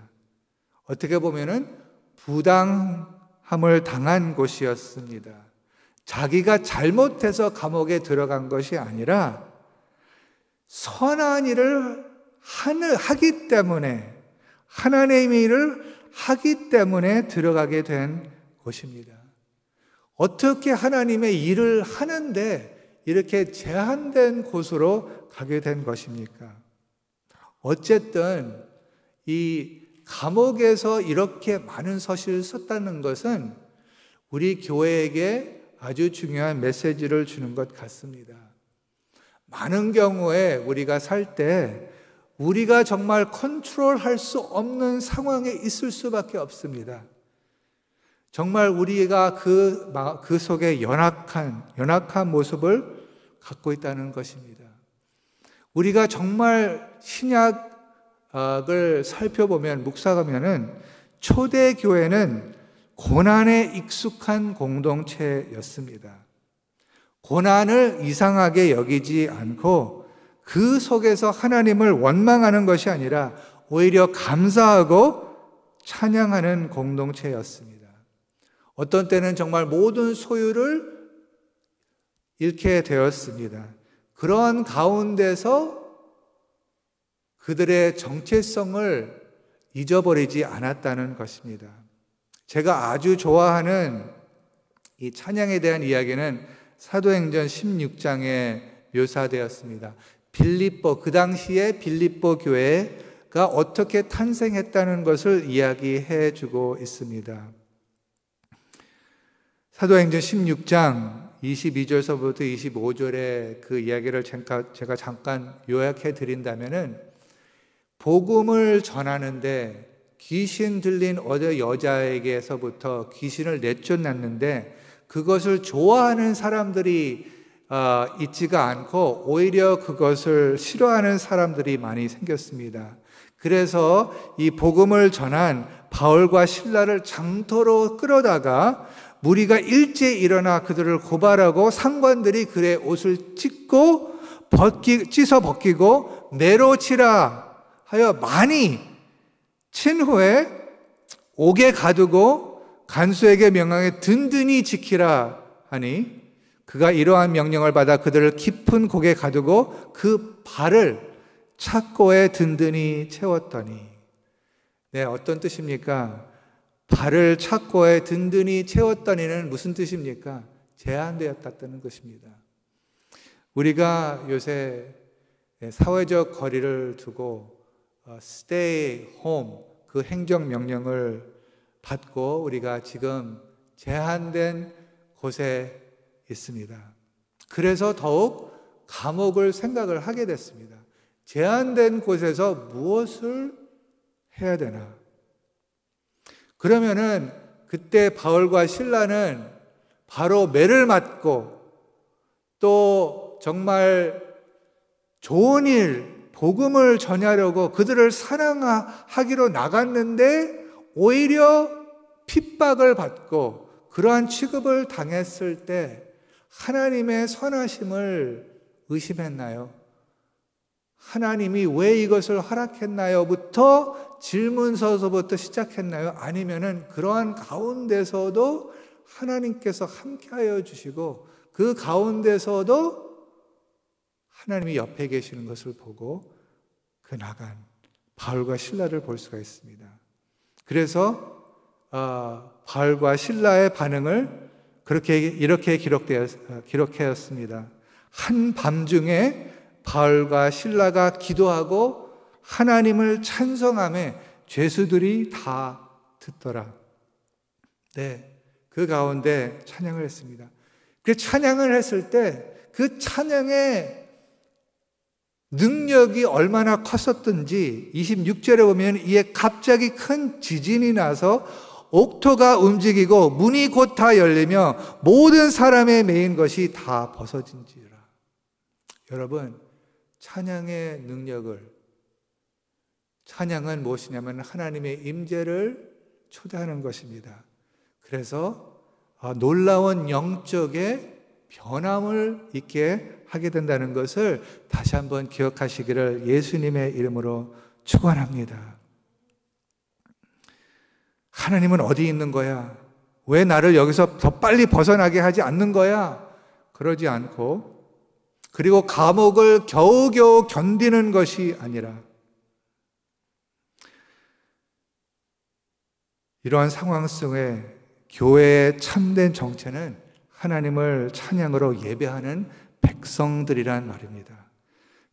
어떻게 보면은 부당함을 당한 곳이었습니다. 자기가 잘못해서 감옥에 들어간 것이 아니라 선한 일을 하기 때문에, 하나님의 일을 하기 때문에 들어가게 된 곳입니다. 어떻게 하나님의 일을 하는데 이렇게 제한된 곳으로 가게 된 것입니까? 어쨌든 이 감옥에서 이렇게 많은 서신을 썼다는 것은 우리 교회에게 아주 중요한 메시지를 주는 것 같습니다. 많은 경우에 우리가 살 때 우리가 정말 컨트롤할 수 없는 상황에 있을 수밖에 없습니다. 정말 우리가 그 속에 연약한 모습을 갖고 있다는 것입니다. 우리가 정말 신약을 살펴보면, 묵상하면은 초대교회는 고난에 익숙한 공동체였습니다. 고난을 이상하게 여기지 않고 그 속에서 하나님을 원망하는 것이 아니라 오히려 감사하고 찬양하는 공동체였습니다. 어떤 때는 정말 모든 소유를 잃게 되었습니다. 그러한 가운데서 그들의 정체성을 잊어버리지 않았다는 것입니다. 제가 아주 좋아하는 이 찬양에 대한 이야기는 사도행전 16장에 묘사되었습니다. 그 당시에 빌립보 교회가 어떻게 탄생했다는 것을 이야기해 주고 있습니다. 사도행전 16장 22절서부터 25절의 그 이야기를 제가 잠깐 요약해 드린다면은, 복음을 전하는데 귀신 들린 어느 여자에게서부터 귀신을 내쫓았는데 그것을 좋아하는 사람들이 있지가 않고 오히려 그것을 싫어하는 사람들이 많이 생겼습니다. 그래서 이 복음을 전한 바울과 실라를 장터로 끌어다가 무리가 일제히 일어나 그들을 고발하고 상관들이 그의 옷을 찢어 벗기고 매로 치라 하여 많이 친 후에 옥에 가두고 간수에게 명하여 든든히 지키라 하니, 그가 이러한 명령을 받아 그들을 깊은 곡에 가두고 그 발을 착고에 든든히 채웠더니. 네, 어떤 뜻입니까? 발을 착고에 든든히 채웠더니는 무슨 뜻입니까? 제한되었다는 것입니다. 우리가 요새 사회적 거리를 두고 stay home, 그 행정명령을 받고 우리가 지금 제한된 곳에 있습니다. 그래서 더욱 감옥을 생각을 하게 됐습니다. 제한된 곳에서 무엇을 해야 되나? 그러면은 그때 바울과 실라는 바로 매를 맞고 또 정말 좋은 일, 복음을 전하려고 그들을 사랑하기로 나갔는데 오히려 핍박을 받고 그러한 취급을 당했을 때 하나님의 선하심을 의심했나요? 하나님이 왜 이것을 허락했나요?부터 질문서서부터 시작했나요? 아니면은 그러한 가운데서도 하나님께서 함께하여 주시고 그 가운데서도 하나님이 옆에 계시는 것을 보고 그 나간 바울과 실라를 볼 수가 있습니다. 그래서 바울과 실라의 반응을 이렇게 기록하였습니다. 한 밤중에 바울과 실라가 기도하고 하나님을 찬송하며 죄수들이 다 듣더라. 네, 그 가운데 찬양을 했습니다. 그 찬양을 했을 때 그 찬양의 능력이 얼마나 컸었던지 26절에 보면 이에 갑자기 큰 지진이 나서 옥토가 움직이고 문이 곧 다 열리며 모든 사람의 매인 것이 다 벗어진지라. 여러분, 찬양의 능력을, 찬양은 무엇이냐면 하나님의 임재를 초대하는 것입니다. 그래서 놀라운 영적의 변함을 있게 하게 된다는 것을 다시 한번 기억하시기를 예수님의 이름으로 축원합니다. 하나님은 어디 있는 거야? 왜 나를 여기서 더 빨리 벗어나게 하지 않는 거야? 그러지 않고, 그리고 감옥을 겨우겨우 견디는 것이 아니라 이러한 상황 속에 교회의 참된 정체는 하나님을 찬양으로 예배하는 백성들이란 말입니다.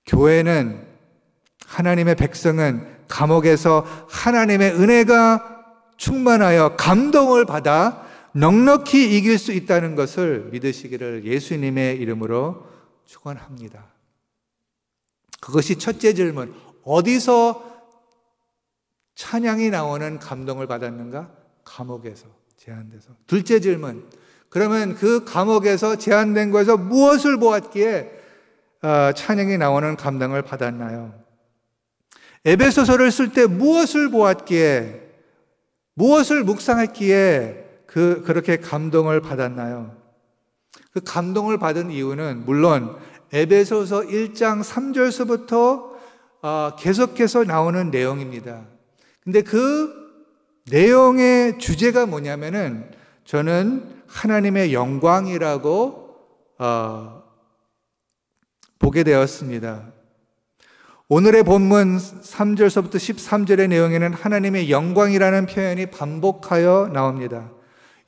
교회는, 하나님의 백성은 감옥에서 하나님의 은혜가 충만하여 감동을 받아 넉넉히 이길 수 있다는 것을 믿으시기를 예수님의 이름으로 축원합니다. 그것이 첫째 질문, 어디서 찬양이 나오는 감동을 받았는가? 감옥에서, 제한돼서. 둘째 질문, 그러면 그 감옥에서 제한된 곳에서 무엇을 보았기에 찬양이 나오는 감동을 받았나요? 에베소서를 쓸 때 무엇을 보았기에, 무엇을 묵상했기에 그렇게 감동을 받았나요? 그 감동을 받은 이유는 물론 에베소서 1장 3절서부터 계속해서 나오는 내용입니다. 근데 그 내용의 주제가 뭐냐면은 저는 하나님의 영광이라고 보게 되었습니다. 오늘의 본문 3절서부터 13절의 내용에는 하나님의 영광이라는 표현이 반복하여 나옵니다.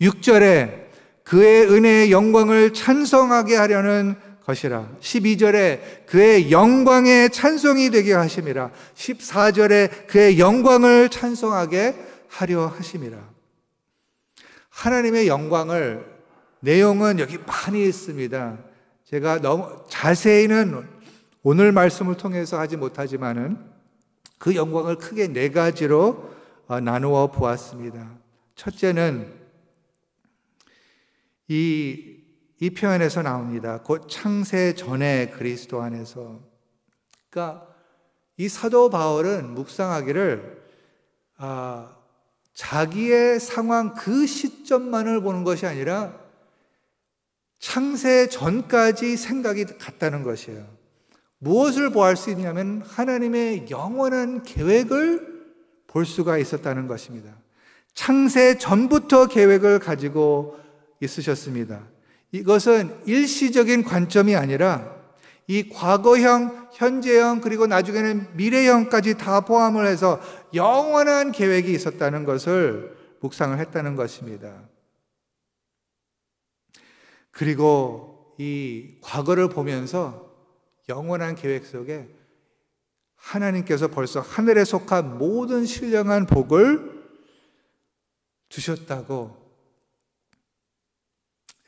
6절에 그의 은혜의 영광을 찬송하게 하려는 것이라, 12절에 그의 영광의 찬송이 되게 하심이라, 14절에 그의 영광을 찬송하게 하려 하심이라. 하나님의 영광을, 내용은 여기 많이 있습니다. 제가 너무 자세히는 오늘 말씀을 통해서 하지 못하지만은 그 영광을 크게 네 가지로 나누어 보았습니다. 첫째는 이 표현에서 나옵니다. 곧 창세 전에 그리스도 안에서. 그러니까 이 사도 바울은 묵상하기를 자기의 상황 그 시점만을 보는 것이 아니라 창세 전까지 생각이 갔다는 것이에요. 무엇을 보할 수 있냐면 하나님의 영원한 계획을 볼 수가 있었다는 것입니다. 창세 전부터 계획을 가지고 있으셨습니다. 이것은 일시적인 관점이 아니라 이 과거형, 현재형, 그리고 나중에는 미래형까지 다 포함을 해서 영원한 계획이 있었다는 것을 묵상을 했다는 것입니다. 그리고 이 과거를 보면서 영원한 계획 속에 하나님께서 벌써 하늘에 속한 모든 신령한 복을 주셨다고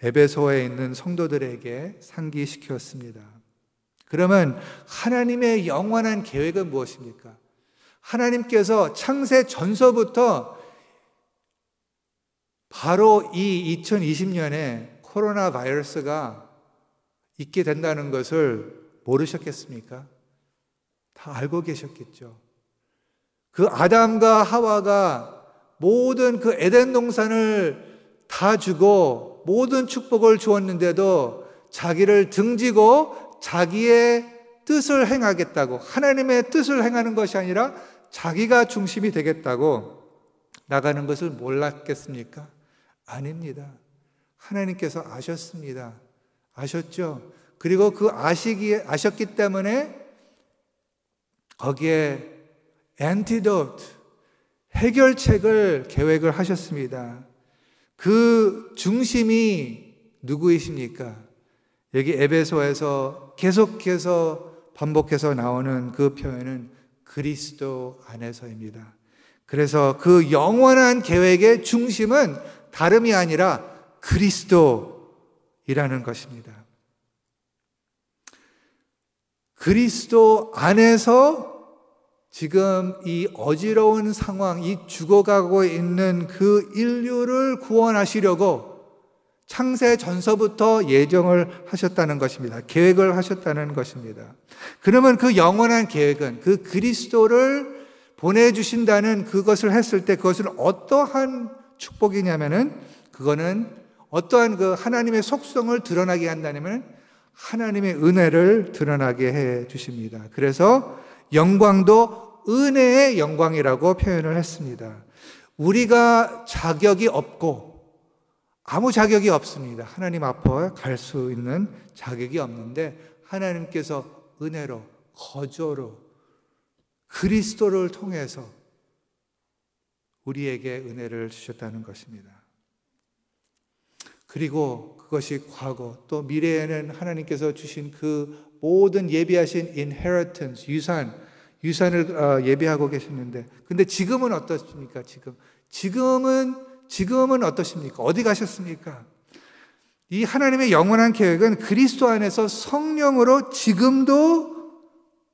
에베소에 있는 성도들에게 상기시켰습니다. 그러면 하나님의 영원한 계획은 무엇입니까? 하나님께서 창세 전서부터 바로 이 2020년에 코로나 바이러스가 있게 된다는 것을 모르셨겠습니까? 다 알고 계셨겠죠. 그 아담과 하와가 모든 그 에덴 동산을 다 주고 모든 축복을 주었는데도 자기를 등지고 자기의 뜻을 행하겠다고, 하나님의 뜻을 행하는 것이 아니라 자기가 중심이 되겠다고 나가는 것을 몰랐겠습니까? 아닙니다. 하나님께서 아셨습니다. 아셨죠? 그리고 그 아셨기 때문에 거기에 antidote, 해결책을 계획을 하셨습니다. 그 중심이 누구이십니까? 여기 에베소에서 계속해서 반복해서 나오는 그 표현은 그리스도 안에서입니다. 그래서 그 영원한 계획의 중심은 다름이 아니라 그리스도이라는 것입니다. 그리스도 안에서 지금 이 어지러운 상황, 이 죽어가고 있는 그 인류를 구원하시려고 창세 전서부터 예정을 하셨다는 것입니다. 계획을 하셨다는 것입니다. 그러면 그 영원한 계획은 그 그리스도를 보내주신다는 그것을 했을 때 그것은 어떠한 축복이냐면은 그거는 어떠한 그 하나님의 속성을 드러나게 한다면 하나님의 은혜를 드러나게 해 주십니다. 그래서 영광도 은혜의 영광이라고 표현을 했습니다. 우리가 자격이 없고 아무 자격이 없습니다. 하나님 앞에 갈 수 있는 자격이 없는데 하나님께서 은혜로, 거저로 그리스도를 통해서 우리에게 은혜를 주셨다는 것입니다. 그리고 그것이 과거, 또 미래에는 하나님께서 주신 그 모든 예비하신 inheritance, 유산을 예비하고 계시는데, 근데 지금은 어떻습니까? 지금은 어떠십니까? 어디 가셨습니까? 이 하나님의 영원한 계획은 그리스도 안에서 성령으로 지금도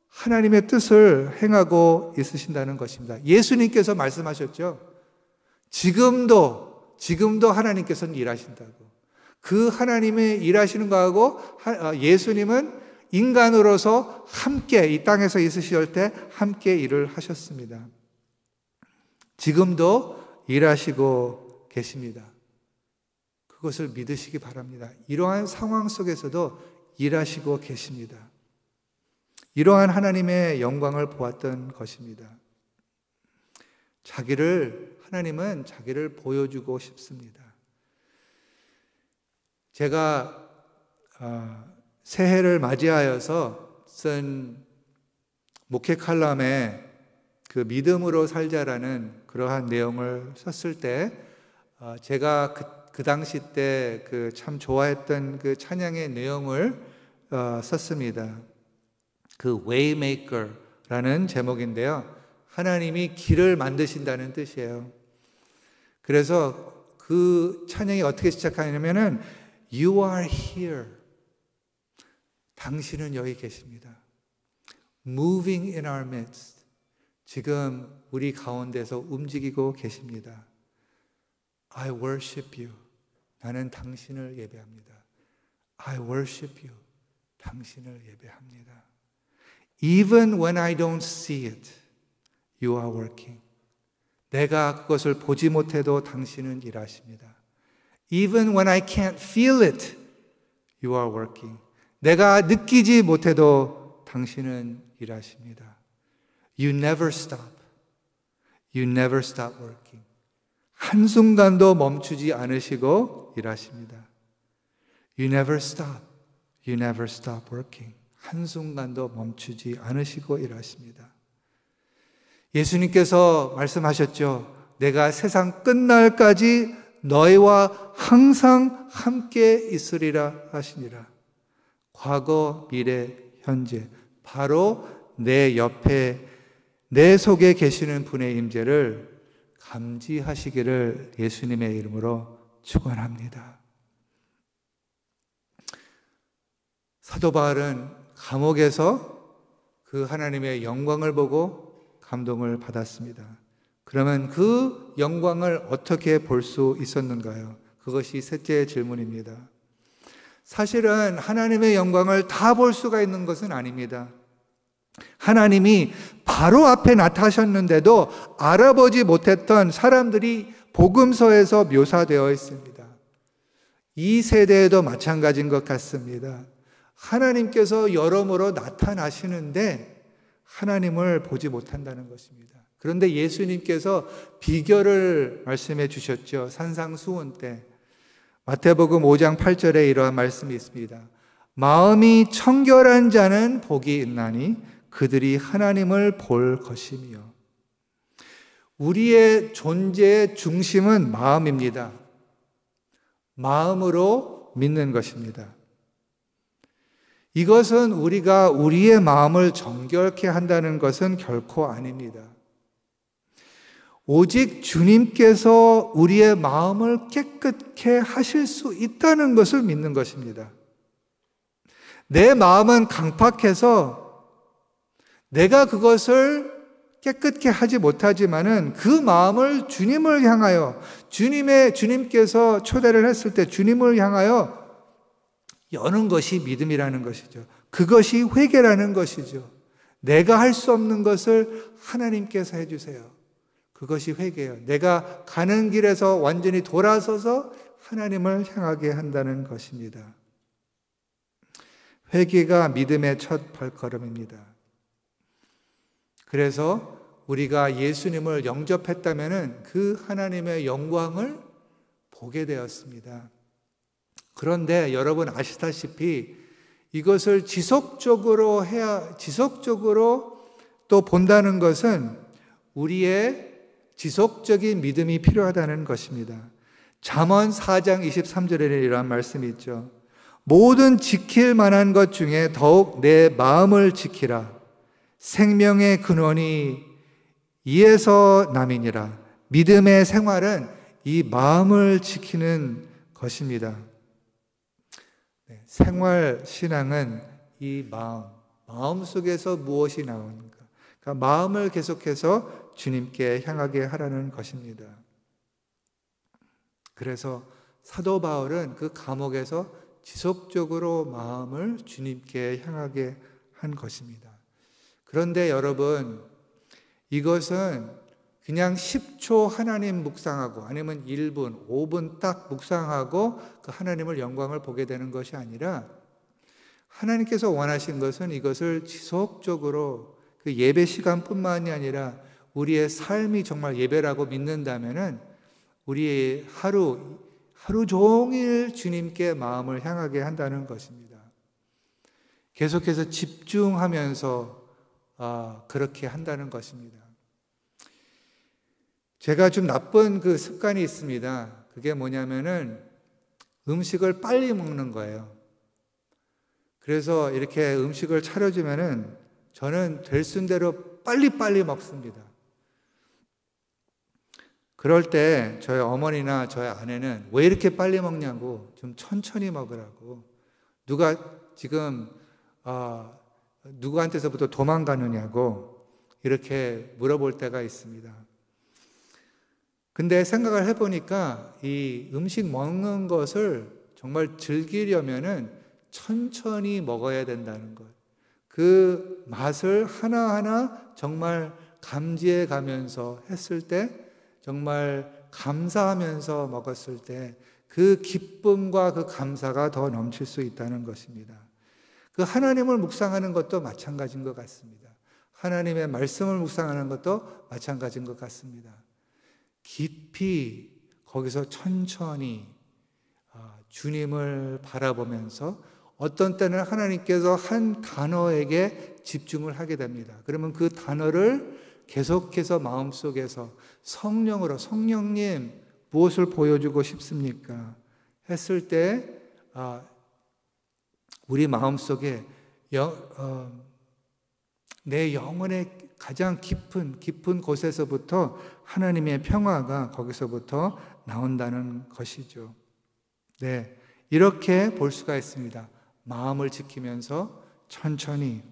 하나님의 뜻을 행하고 있으신다는 것입니다. 예수님께서 말씀하셨죠. 지금도 하나님께서는 일하신다고. 그 하나님의 일하시는 거하고 예수님은 인간으로서 함께 이 땅에서 있으실 때 함께 일을 하셨습니다. 지금도 일하시고 계십니다. 그것을 믿으시기 바랍니다. 이러한 상황 속에서도 일하시고 계십니다. 이러한 하나님의 영광을 보았던 것입니다. 하나님은 자기를 보여주고 싶습니다. 제가 새해를 맞이하여서 쓴 목회 칼럼에 그 믿음으로 살자라는 그러한 내용을 썼을 때 제가 그 당시 때 그 참 좋아했던 그 찬양의 내용을 썼습니다. 그 Waymaker라는 제목인데요. 하나님이 길을 만드신다는 뜻이에요. 그래서 그 찬양이 어떻게 시작하냐면은 You are here. 당신은 여기 계십니다. Moving in our midst. 지금 우리 가운데서 움직이고 계십니다. I worship you. 나는 당신을 예배합니다. I worship you. 당신을 예배합니다. Even when I don't see it, you are working. 내가 그것을 보지 못해도 당신은 일하십니다. Even when I can't feel it, you are working. 내가 느끼지 못해도 당신은 일하십니다. You never stop. You never stop working. 한순간도 멈추지 않으시고 일하십니다. You never stop. You never stop working. 한순간도 멈추지 않으시고 일하십니다. 예수님께서 말씀하셨죠. 내가 세상 끝날까지 너희와 항상 함께 있으리라 하시니라. 과거, 미래, 현재 바로 내 옆에 내 속에 계시는 분의 임재를 감지하시기를 예수님의 이름으로 축원합니다. 사도 바울은 감옥에서 그 하나님의 영광을 보고 감동을 받았습니다. 그러면 그 영광을 어떻게 볼 수 있었는가요? 그것이 셋째 질문입니다. 사실은 하나님의 영광을 다 볼 수가 있는 것은 아닙니다. 하나님이 바로 앞에 나타나셨는데도 알아보지 못했던 사람들이 복음서에서 묘사되어 있습니다. 이 세대에도 마찬가지인 것 같습니다. 하나님께서 여러모로 나타나시는데 하나님을 보지 못한다는 것입니다. 그런데 예수님께서 비결을 말씀해 주셨죠. 산상수훈 때 마태복음 5장 8절에 이러한 말씀이 있습니다. 마음이 청결한 자는 복이 있나니 그들이 하나님을 볼 것이며. 우리의 존재의 중심은 마음입니다. 마음으로 믿는 것입니다. 이것은 우리가 우리의 마음을 정결케 한다는 것은 결코 아닙니다. 오직 주님께서 우리의 마음을 깨끗게 하실 수 있다는 것을 믿는 것입니다. 내 마음은 강팍해서 내가 그것을 깨끗게 하지 못하지만은 그 마음을 주님을 향하여 주님께서 초대를 했을 때 주님을 향하여 여는 것이 믿음이라는 것이죠. 그것이 회개라는 것이죠. 내가 할 수 없는 것을 하나님께서 해주세요. 그것이 회개예요. 내가 가는 길에서 완전히 돌아서서 하나님을 향하게 한다는 것입니다. 회개가 믿음의 첫 발걸음입니다. 그래서 우리가 예수님을 영접했다면 그 하나님의 영광을 보게 되었습니다. 그런데 여러분 아시다시피 이것을 지속적으로 또 본다는 것은 우리의 지속적인 믿음이 필요하다는 것입니다. 잠언 4장 23절에 이러한 말씀이 있죠. 모든 지킬 만한 것 중에 더욱 내 마음을 지키라. 생명의 근원이 이에서 남이니라. 믿음의 생활은 이 마음을 지키는 것입니다. 생활 신앙은 이 마음 속에서 무엇이 나오는가? 그러니까 마음을 계속해서 주님께 향하게 하라는 것입니다. 그래서 사도 바울은 그 감옥에서 지속적으로 마음을 주님께 향하게 한 것입니다. 그런데 여러분, 이것은 그냥 10초 하나님 묵상하고 아니면 1분, 5분 딱 묵상하고 그 하나님을 영광을 보게 되는 것이 아니라 하나님께서 원하신 것은 이것을 지속적으로 그 예배 시간뿐만이 아니라 우리의 삶이 정말 예배라고 믿는다면은 우리의 하루 종일 주님께 마음을 향하게 한다는 것입니다. 계속해서 집중하면서 그렇게 한다는 것입니다. 제가 좀 나쁜 그 습관이 있습니다. 그게 뭐냐면은 음식을 빨리 먹는 거예요. 그래서 이렇게 음식을 차려주면은 저는 될 순대로 빨리빨리 먹습니다. 그럴 때 저희 어머니나 저희 아내는 왜 이렇게 빨리 먹냐고, 좀 천천히 먹으라고, 누가 지금 누구한테서부터 도망가느냐고 이렇게 물어볼 때가 있습니다. 근데 생각을 해보니까 이 음식 먹는 것을 정말 즐기려면은 천천히 먹어야 된다는 것. 그 맛을 하나하나 정말 감지해 가면서 했을 때, 정말 감사하면서 먹었을 때 그 기쁨과 그 감사가 더 넘칠 수 있다는 것입니다. 그 하나님을 묵상하는 것도 마찬가지인 것 같습니다. 하나님의 말씀을 묵상하는 것도 마찬가지인 것 같습니다. 깊이 거기서 천천히 주님을 바라보면서 어떤 때는 하나님께서 한 단어에게 집중을 하게 됩니다. 그러면 그 단어를 계속해서 마음속에서 성령으로, 성령님 무엇을 보여주고 싶습니까? 했을 때 우리 마음속에 내 영혼의 가장 깊은 곳에서부터 하나님의 평화가 거기서부터 나온다는 것이죠. 네, 이렇게 볼 수가 있습니다. 마음을 지키면서 천천히.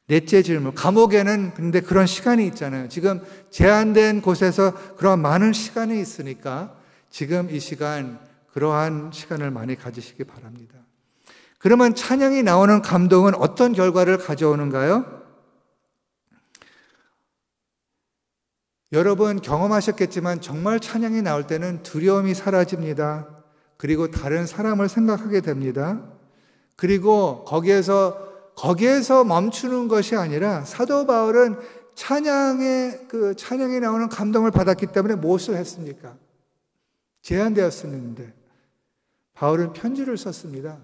넷째 질문, 감옥에는 근데 그런 시간이 있잖아요. 지금 제한된 곳에서 그런 많은 시간이 있으니까 지금 이 시간, 그러한 시간을 많이 가지시기 바랍니다. 그러면 찬양이 나오는 감동은 어떤 결과를 가져오는가요? 여러분 경험하셨겠지만 정말 찬양이 나올 때는 두려움이 사라집니다. 그리고 다른 사람을 생각하게 됩니다. 그리고 거기에서 멈추는 것이 아니라 사도 바울은 찬양이 나오는 감동을 받았기 때문에 무엇을 했습니까? 제한되었었는데 바울은 편지를 썼습니다.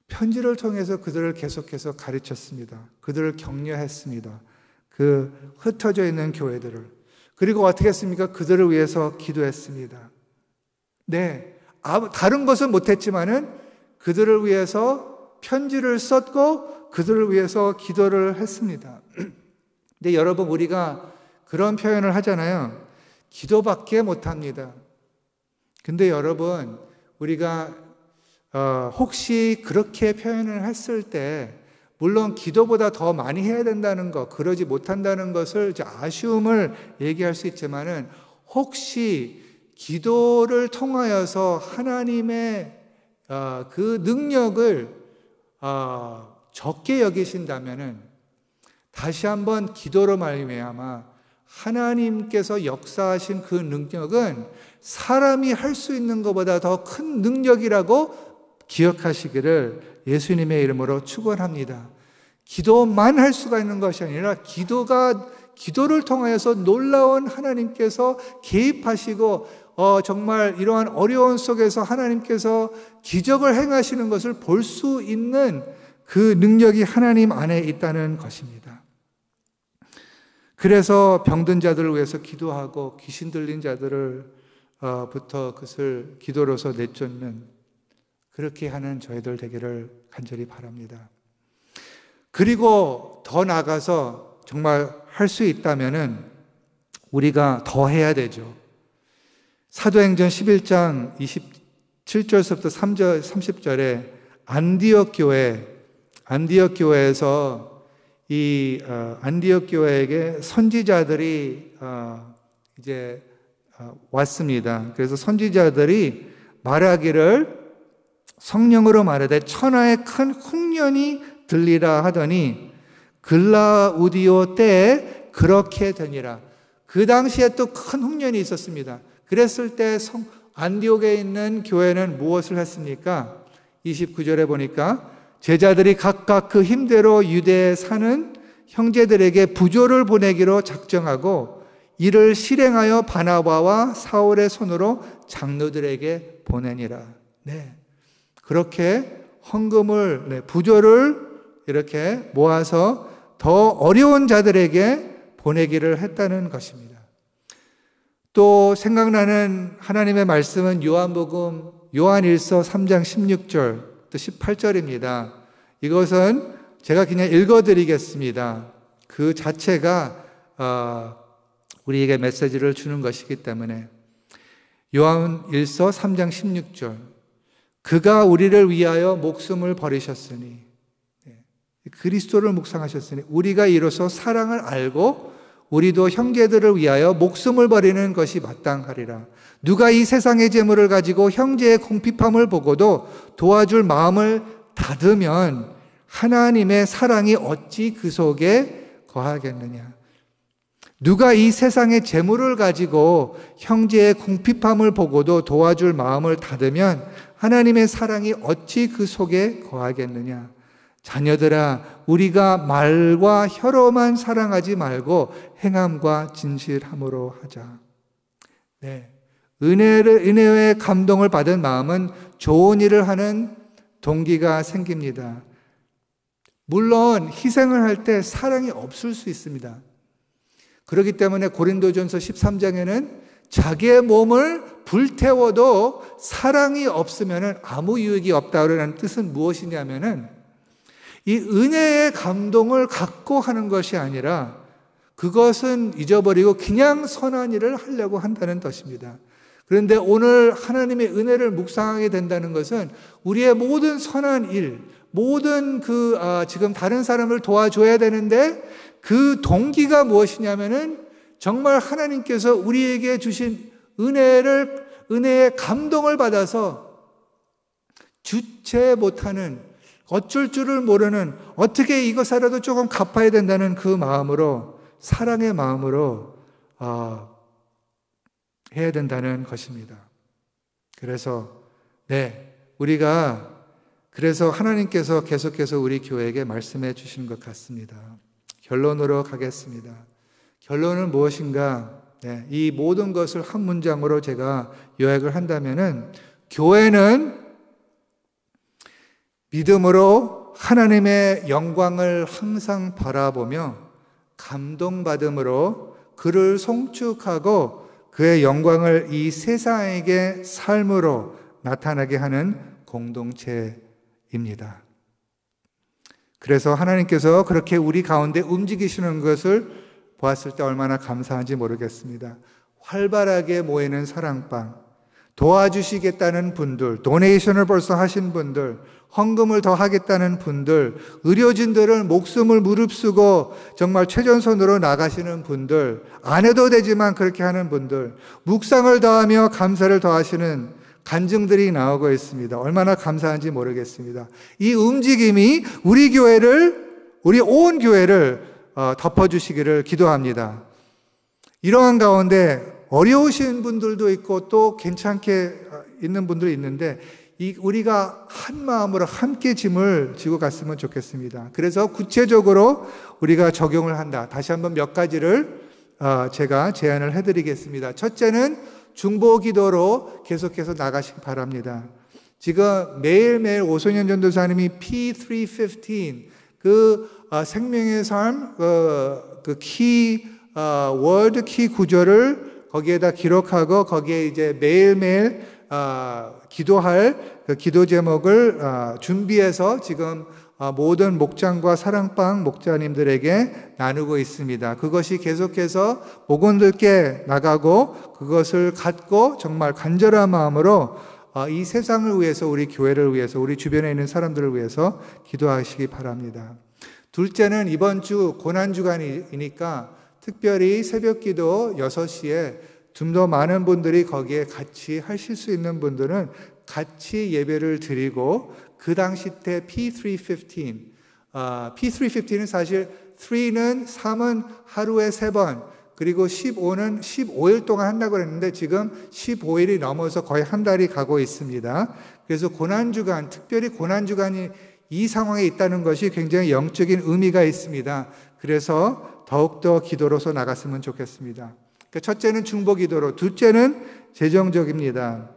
편지를 통해서 그들을 계속해서 가르쳤습니다. 그들을 격려했습니다. 그 흩어져 있는 교회들을. 그리고 어떻게 했습니까? 그들을 위해서 기도했습니다. 네, 다른 것은 못했지만은 그들을 위해서 편지를 썼고 그들을 위해서 기도를 했습니다. 근데 여러분, 우리가 그런 표현을 하잖아요. 기도밖에 못합니다. 근데 여러분, 우리가 혹시 그렇게 표현을 했을 때 물론 기도보다 더 많이 해야 된다는 것, 그러지 못한다는 것을 아쉬움을 얘기할 수 있지만은 혹시 기도를 통하여서 하나님의 그 능력을 적게 여기신다면은 다시 한번 기도로 말미암아 하나님께서 역사하신 그 능력은 사람이 할 수 있는 것보다 더 큰 능력이라고 기억하시기를 예수님의 이름으로 축원합니다. 기도만 할 수가 있는 것이 아니라 기도를 통하여서 놀라운 하나님께서 개입하시고 정말 이러한 어려운 속에서 하나님께서 기적을 행하시는 것을 볼 수 있는 그 능력이 하나님 안에 있다는 것입니다. 그래서 병든 자들을 위해서 기도하고 귀신 들린 자들부터 그것을 기도로서 내쫓는, 그렇게 하는 저희들 되기를 간절히 바랍니다. 그리고 더 나아가서 정말 할 수 있다면은 우리가 더 해야 되죠. 사도행전 11장 27절부터 3절 30절에 안디옥 교회에서 이 안디옥 교회에게 선지자들이 이제 왔습니다. 그래서 선지자들이 말하기를 성령으로 말하되 천하의 큰 흉년이 들리라 하더니 글라우디오 때에 그렇게 되니라. 그 당시에 또 큰 흉년이 있었습니다. 그랬을 때 안디옥에 있는 교회는 무엇을 했습니까? 29절에 보니까 제자들이 각각 그 힘대로 유대에 사는 형제들에게 부조를 보내기로 작정하고 이를 실행하여 바나바와 사울의 손으로 장로들에게 보내니라. 네, 그렇게 헌금을, 부조를 이렇게 모아서 더 어려운 자들에게 보내기를 했다는 것입니다. 또 생각나는 하나님의 말씀은 요한복음 요한일서 3장 16절 또 18절입니다. 이것은 제가 그냥 읽어드리겠습니다. 그 자체가 우리에게 메시지를 주는 것이기 때문에 요한일서 3장 16절 그가 우리를 위하여 목숨을 버리셨으니, 그리스도를 묵상하셨으니 우리가 이로써 사랑을 알고 우리도 형제들을 위하여 목숨을 버리는 것이 마땅하리라. 누가 이 세상의 재물을 가지고 형제의 궁핍함을 보고도 도와줄 마음을 닫으면 하나님의 사랑이 어찌 그 속에 거하겠느냐. 누가 이 세상의 재물을 가지고 형제의 궁핍함을 보고도 도와줄 마음을 닫으면 하나님의 사랑이 어찌 그 속에 거하겠느냐. 자녀들아, 우리가 말과 혀로만 사랑하지 말고 행함과 진실함으로 하자. 네, 은혜의 감동을 받은 마음은 좋은 일을 하는 동기가 생깁니다. 물론 희생을 할 때 사랑이 없을 수 있습니다. 그렇기 때문에 고린도전서 13장에는 자기의 몸을 불태워도 사랑이 없으면 아무 유익이 없다는 뜻은 무엇이냐면은 이 은혜의 감동을 갖고 하는 것이 아니라 그것은 잊어버리고 그냥 선한 일을 하려고 한다는 것입니다. 그런데 오늘 하나님의 은혜를 묵상하게 된다는 것은 우리의 모든 선한 일, 모든 지금 다른 사람을 도와줘야 되는데 그 동기가 무엇이냐면은 정말 하나님께서 우리에게 주신 은혜의 감동을 받아서 주체 못하는, 어쩔 줄을 모르는, 어떻게 이것이라도 조금 갚아야 된다는 그 마음으로, 사랑의 마음으로 해야 된다는 것입니다. 그래서 그래서 하나님께서 계속해서 우리 교회에게 말씀해 주시는 것 같습니다. 결론으로 가겠습니다. 결론은 무엇인가? 이 모든 것을 한 문장으로 제가 요약을 한다면은, 교회는 믿음으로 하나님의 영광을 항상 바라보며 감동받음으로 그를 송축하고 그의 영광을 이 세상에게 삶으로 나타나게 하는 공동체입니다. 그래서 하나님께서 그렇게 우리 가운데 움직이시는 것을 보았을 때 얼마나 감사한지 모르겠습니다. 활발하게 모이는 사랑방, 도와주시겠다는 분들, 도네이션을 벌써 하신 분들, 헌금을 더 하겠다는 분들, 의료진들을 목숨을 무릅쓰고 정말 최전선으로 나가시는 분들, 안 해도 되지만 그렇게 하는 분들, 묵상을 더하며 감사를 더하시는 간증들이 나오고 있습니다. 얼마나 감사한지 모르겠습니다. 이 움직임이 우리 온 교회를 덮어주시기를 기도합니다. 이러한 가운데 어려우신 분들도 있고 또 괜찮게 있는 분들이 있는데, 우리가 한 마음으로 함께 짐을 지고 갔으면 좋겠습니다. 그래서 구체적으로 우리가 적용을 한다. 다시 한번 몇 가지를 제가 제안을 해드리겠습니다. 첫째는 중보기도로 계속해서 나가시기 바랍니다. 지금 매일매일 오소년 전도사님이 P315 생명의 삶 월드 키 구절을 거기에다 기록하고 거기에 이제 매일매일 기도할 그 기도 제목을 준비해서 지금 모든 목장과 사랑방 목자님들에게 나누고 있습니다. 그것이 계속해서 목원들께 나가고 그것을 갖고 정말 간절한 마음으로 이 세상을 위해서, 우리 교회를 위해서, 우리 주변에 있는 사람들을 위해서 기도하시기 바랍니다. 둘째는 이번 주 고난주간이니까 특별히 새벽기도 6시에 좀 더 많은 분들이 거기에 같이 하실 수 있는 분들은 같이 예배를 드리고, 그 당시 때 P315, P315는 사실 3은 하루에 3번, 그리고 15는 15일 동안 한다고 했는데 지금 15일이 넘어서 거의 한 달이 가고 있습니다. 그래서 고난주간, 특별히 고난주간이 이 상황에 있다는 것이 굉장히 영적인 의미가 있습니다. 그래서 더욱더 기도로서 나갔으면 좋겠습니다. 첫째는 중보기도로, 둘째는 재정적입니다.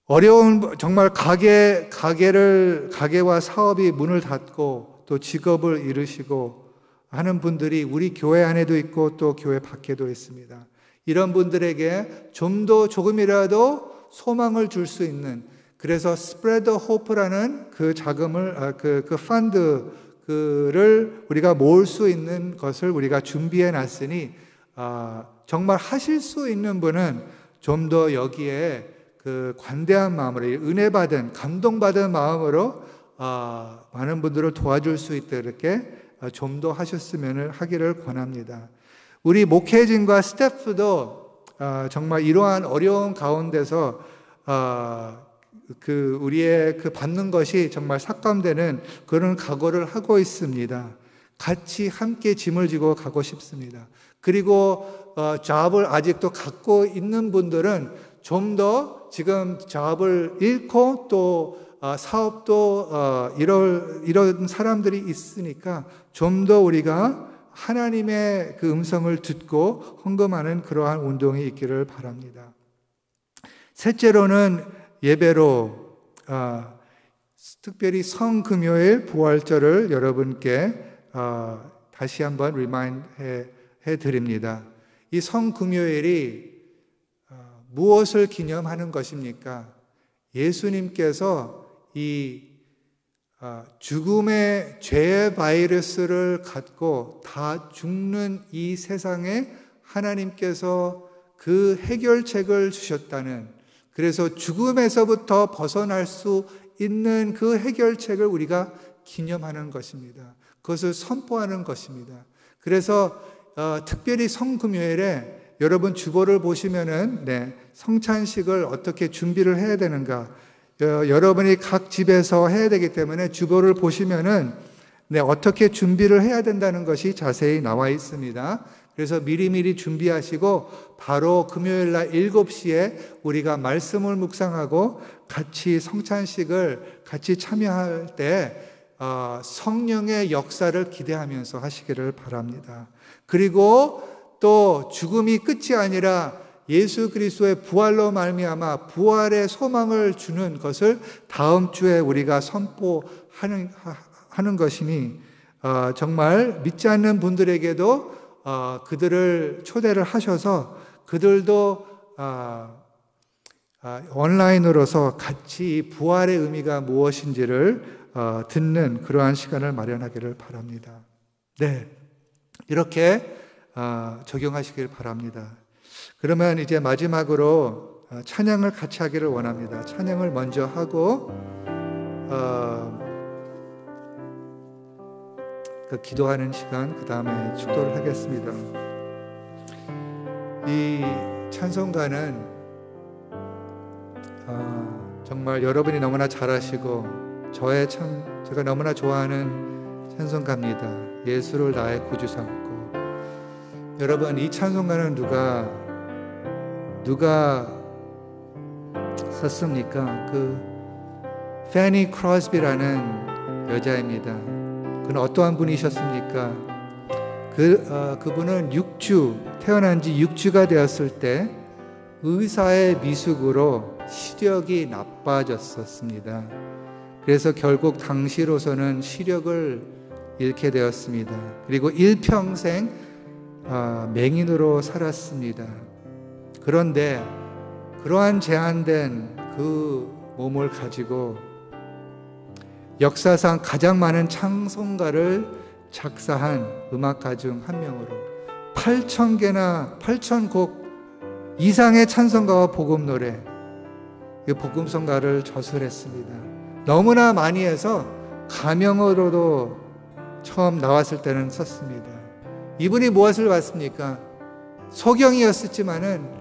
어려운, 정말 가게와 사업이 문을 닫고 또 직업을 잃으시고 하는 분들이 우리 교회 안에도 있고 또 교회 밖에도 있습니다. 이런 분들에게 좀 더 조금이라도 소망을 줄 수 있는, 그래서 Spread the Hope라는 그 자금을, 그 펀드를 우리가 모을 수 있는 것을 우리가 준비해 놨으니, 정말 하실 수 있는 분은 좀 더 여기에 그 관대한 마음으로, 은혜 받은, 감동받은 마음으로 많은 분들을 도와줄 수 있도록 이렇게 좀 더 하기를 권합니다. 우리 목회진과 스태프도 정말 이러한 어려운 가운데서 우리의 받는 것이 정말 삭감되는 그런 각오를 하고 있습니다. 같이 함께 짐을 지고 가고 싶습니다. 그리고 잡을 아직도 갖고 있는 분들은 좀 더 지금 잡을 잃고 또 사업도 이런 사람들이 있으니까 좀 더 우리가 하나님의 그 음성을 듣고 헌금하는 그러한 운동이 있기를 바랍니다. 셋째로는 예배로, 특별히 성금요일 부활절을 여러분께 다시 한번 리마인드 해 드립니다. 이 성금요일이 무엇을 기념하는 것입니까? 예수님께서 이 죽음의 죄의 바이러스를 갖고 다 죽는 이 세상에 하나님께서 그 해결책을 주셨다는, 그래서 죽음에서부터 벗어날 수 있는 그 해결책을 우리가 기념하는 것입니다. 그것을 선포하는 것입니다. 그래서 특별히 성금요일에 여러분 주보를 보시면은 성찬식을 어떻게 준비를 해야 되는가, 여러분이 각 집에서 해야 되기 때문에 주보를 보시면은 어떻게 준비를 해야 된다는 것이 자세히 나와 있습니다. 그래서 미리미리 준비하시고 바로 금요일 날 7시에 우리가 말씀을 묵상하고 같이 성찬식을 같이 참여할 때 성령의 역사를 기대하면서 하시기를 바랍니다. 그리고 또 죽음이 끝이 아니라 예수 그리스도의 부활로 말미암아 부활의 소망을 주는 것을 다음 주에 우리가 선포하는 것이니 정말 믿지 않는 분들에게도 그들을 초대를 하셔서 그들도 온라인으로서 같이 부활의 의미가 무엇인지를 듣는 그러한 시간을 마련하기를 바랍니다. 이렇게 적용하시길 바랍니다. 그러면 이제 마지막으로 찬양을 같이 하기를 원합니다. 찬양을 먼저 하고 기도하는 시간, 그 다음에 축도를 하겠습니다. 이 찬송가는 정말 여러분이 너무나 잘하시고 제가 너무나 좋아하는 찬송가입니다. 예수를 나의 구주 삼고. 여러분, 이 찬송가는 누가 썼습니까? 페니 크로스비라는 여자입니다. 그는 어떠한 분이셨습니까? 그분은 태어난 지 6주가 되었을 때 의사의 미숙으로 시력이 나빠졌었습니다. 그래서 결국 당시로서는 시력을 잃게 되었습니다. 그리고 일평생 맹인으로 살았습니다. 그런데 그러한 제한된 그 몸을 가지고 역사상 가장 많은 찬송가를 작사한 음악가 중 한 명으로 8,000곡 이상의 찬송가와 복음 노래, 복음성가를 저술했습니다. 너무나 많이 해서 가명으로도 처음 나왔을 때는 썼습니다. 이분이 무엇을 봤습니까? 소경이었지만은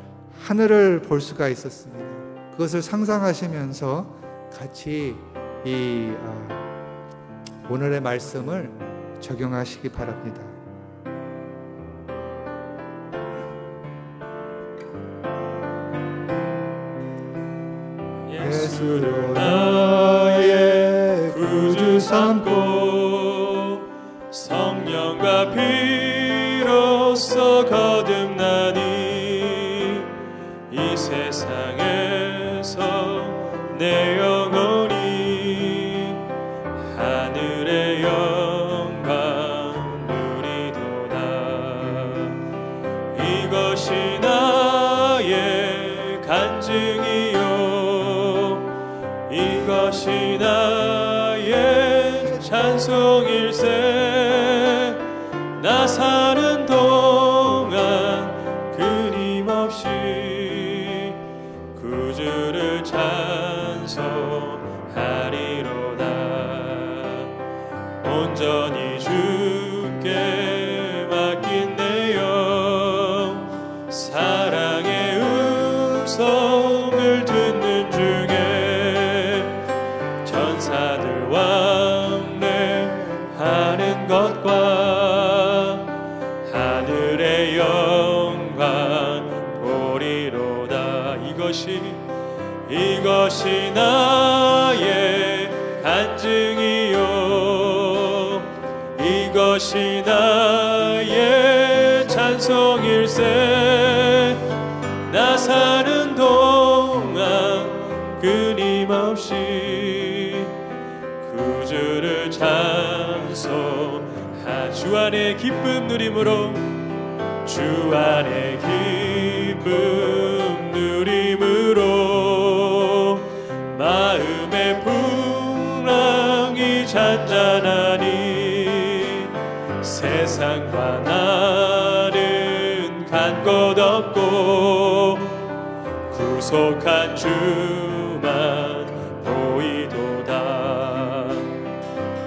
하늘을 볼 수가 있었습니다. 그것을 상상하시면서 같이 이 오늘의 말씀을 적용하시기 바랍니다. 예수를 나의 구주 삼고 성령과 피로써 거듭나니 이 세상에서 내 영혼이 하늘의 영광 누리도다. 이것이 나의 간증이요 이것이 나의 찬송일세. 나 사는 동안 끊임없이 구주를 찬송하리로다. 온전히 주께 맡긴 내 영 사랑의 음성을 듣는 중에 전사들 왕래하는 것과 하늘의 영광 보리로다. 이것이 나의 간증이요 이것이 나의 찬송일세. 나 사는 동안 끊임없이 구주를 찬송하. 주 안에 기쁨 누림으로 주 안에 기쁨 누림으로 마음의 풍랑이 잔잔하니 세상과 나는 간 곳 없고 구속한 주만 보이도다.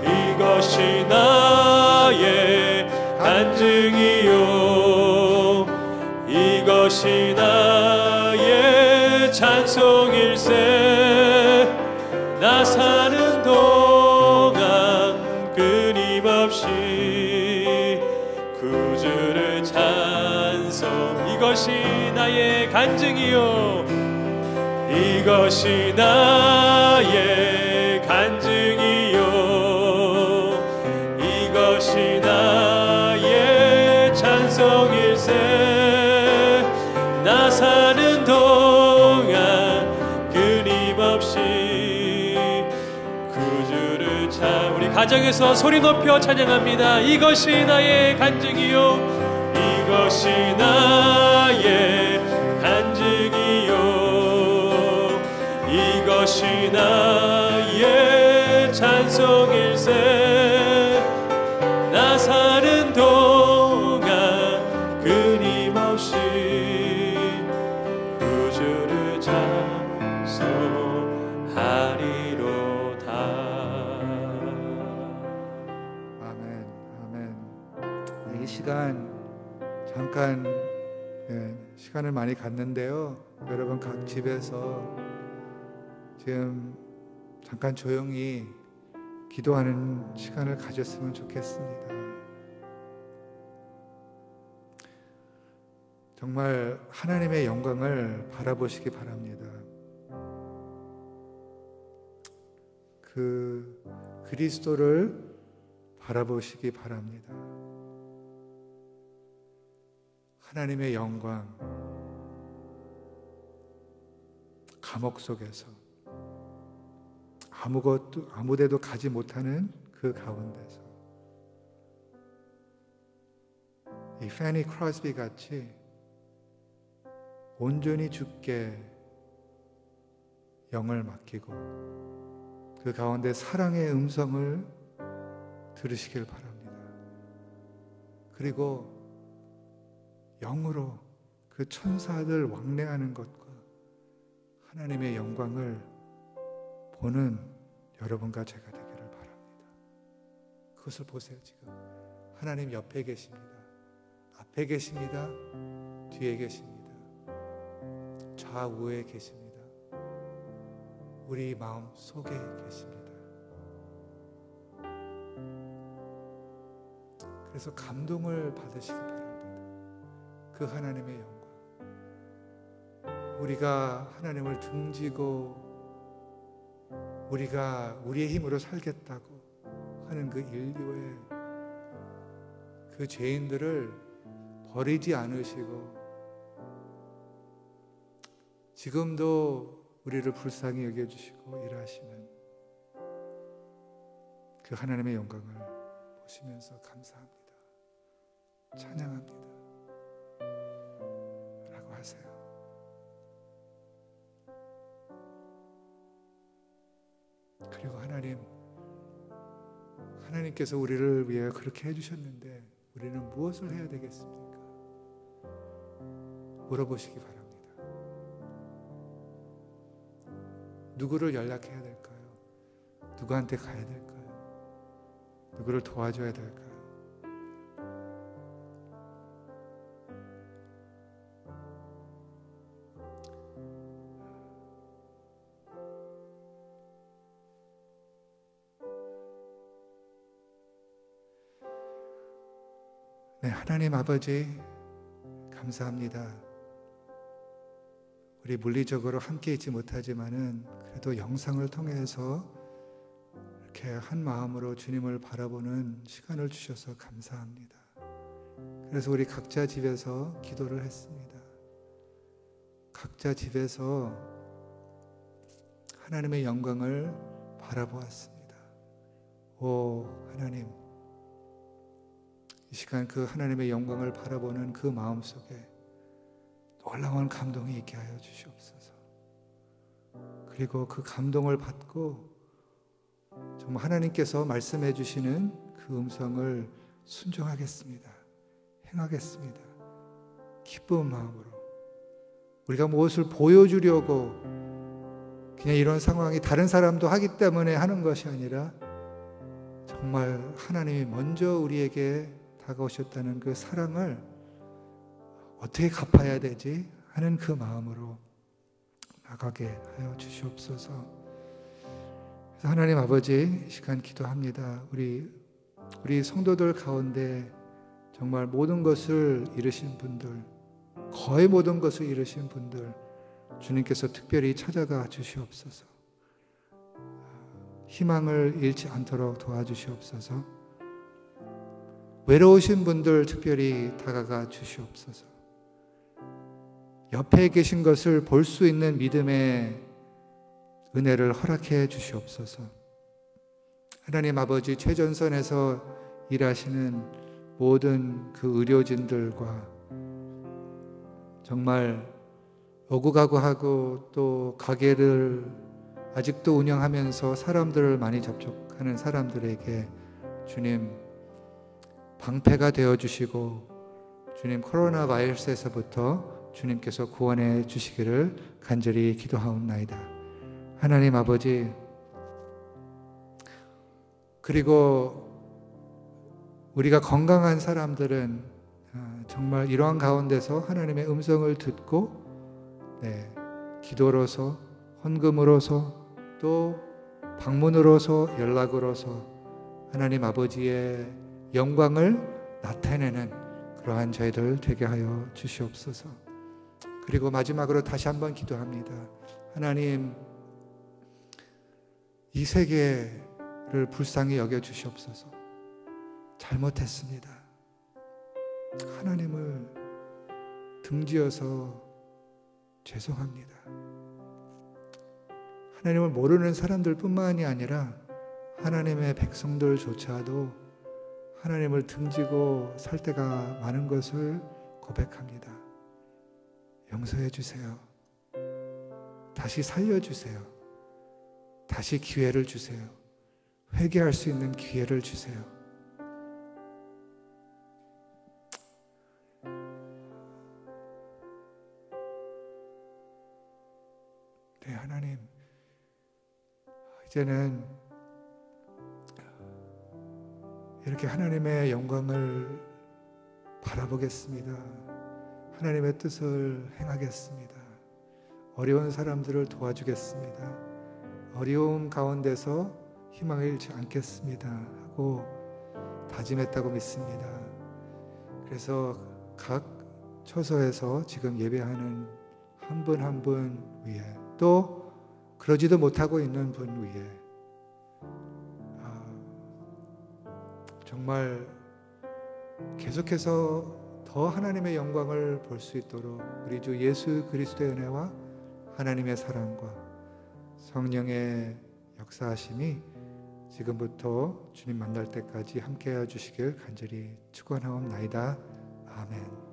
이것이 나의 간증이요 이것이 나의 찬송일세. 나 사는 동안 끊임없이 구주를 찬송. 이것이 나의 간증이요 이것이 나의 간증이요 이것이 나의 찬송일세. 나 사는 동안 끊임없이 구주를 찬. 우리 가정에서 소리 높여 찬양합니다. 이것이 나의 간증이요 이것이 나의 간증이요 이것이 나의 찬송일세. 나 사는 동안 끊임없이 구주를 찬송하리로다. 아멘, 아멘. 이 시간 잠깐 시간을 많이 갖는데요. 여러분 각 집에서 지금 잠깐 조용히 기도하는 시간을 가졌으면 좋겠습니다. 정말 하나님의 영광을 바라보시기 바랍니다. 그 그리스도를 바라보시기 바랍니다. 하나님의 영광, 감옥 속에서 아무데도 가지 못하는 그 가운데서 이 패니 크로스비 같이 온전히 주께 영을 맡기고 그 가운데 사랑의 음성을 들으시길 바랍니다. 그리고 영으로 그 천사들 왕래하는 것과 하나님의 영광을 보는 여러분과 제가 되기를 바랍니다. 그것을 보세요. 지금 하나님 옆에 계십니다. 앞에 계십니다. 뒤에 계십니다. 좌우에 계십니다. 우리 마음 속에 계십니다. 그래서 감동을 받으시기 바랍니다. 그 하나님의 영광. 우리가 하나님을 등지고 우리가 우리의 힘으로 살겠다고 하는 그 인류의 그 죄인들을 버리지 않으시고 지금도 우리를 불쌍히 여겨주시고 일하시는 그 하나님의 영광을 보시면서 감사합니다. 찬양합니다. 라고 하세요. 그리고 하나님께서 우리를 위해 그렇게 해주셨는데 우리는 무엇을 해야 되겠습니까? 물어보시기 바랍니다. 누구를 연락해야 될까요? 누구한테 가야 될까요? 누구를 도와줘야 될까요? 네, 하나님 아버지 감사합니다. 우리 물리적으로 함께 있지 못하지만은 그래도 영상을 통해서 이렇게 한 마음으로 주님을 바라보는 시간을 주셔서 감사합니다. 그래서 우리 각자 집에서 기도를 했습니다. 각자 집에서 하나님의 영광을 바라보았습니다. 오 하나님, 이 시간 그 하나님의 영광을 바라보는 그 마음속에 놀라운 감동이 있게 하여 주시옵소서. 그리고 그 감동을 받고 정말 하나님께서 말씀해 주시는 그 음성을 순종하겠습니다. 행하겠습니다. 기쁜 마음으로 우리가 무엇을 보여주려고 그냥 이런 상황이 다른 사람도 하기 때문에 하는 것이 아니라 정말 하나님이 먼저 우리에게 다가오셨다는 그 사랑을 어떻게 갚아야 되지 하는 그 마음으로 나가게 하여 주시옵소서. 그래서 하나님 아버지, 이 시간 기도합니다. 우리 성도들 가운데 정말 모든 것을 잃으신 분들, 거의 모든 것을 잃으신 분들, 주님께서 특별히 찾아가 주시옵소서. 희망을 잃지 않도록 도와주시옵소서. 외로우신 분들 특별히 다가가 주시옵소서. 옆에 계신 것을 볼 수 있는 믿음의 은혜를 허락해 주시옵소서. 하나님 아버지, 최전선에서 일하시는 모든 그 의료진들과 정말 오고 가고 하고 또 가게를 아직도 운영하면서 사람들을 많이 접촉하는 사람들에게 주님 방패가 되어주시고 주님 코로나 바이러스에서부터 주님께서 구원해 주시기를 간절히 기도하옵나이다. 하나님 아버지, 그리고 우리가 건강한 사람들은 정말 이러한 가운데서 하나님의 음성을 듣고 기도로서 헌금으로서 또 방문으로서 연락으로서 하나님 아버지의 영광을 나타내는 그러한 저희들 되게 하여 주시옵소서. 그리고 마지막으로 다시 한번 기도합니다. 하나님, 이 세계를 불쌍히 여겨 주시옵소서. 잘못했습니다. 하나님을 등지어서 죄송합니다. 하나님을 모르는 사람들뿐만이 아니라 하나님의 백성들조차도 하나님을 등지고 살 때가 많은 것을 고백합니다. 용서해 주세요. 다시 살려주세요. 다시 기회를 주세요. 회개할 수 있는 기회를 주세요. 네, 하나님, 이제는 이렇게 하나님의 영광을 바라보겠습니다. 하나님의 뜻을 행하겠습니다. 어려운 사람들을 도와주겠습니다. 어려움 가운데서 희망을 잃지 않겠습니다 하고 다짐했다고 믿습니다. 그래서 각 처소에서 지금 예배하는 한 분 한 분 위에, 또 그러지도 못하고 있는 분 위에 정말 계속해서 더 하나님의 영광을 볼 수 있도록 우리 주 예수 그리스도의 은혜와 하나님의 사랑과 성령의 역사하심이 지금부터 주님 만날 때까지 함께해 주시길 간절히 축원하옵나이다. 아멘.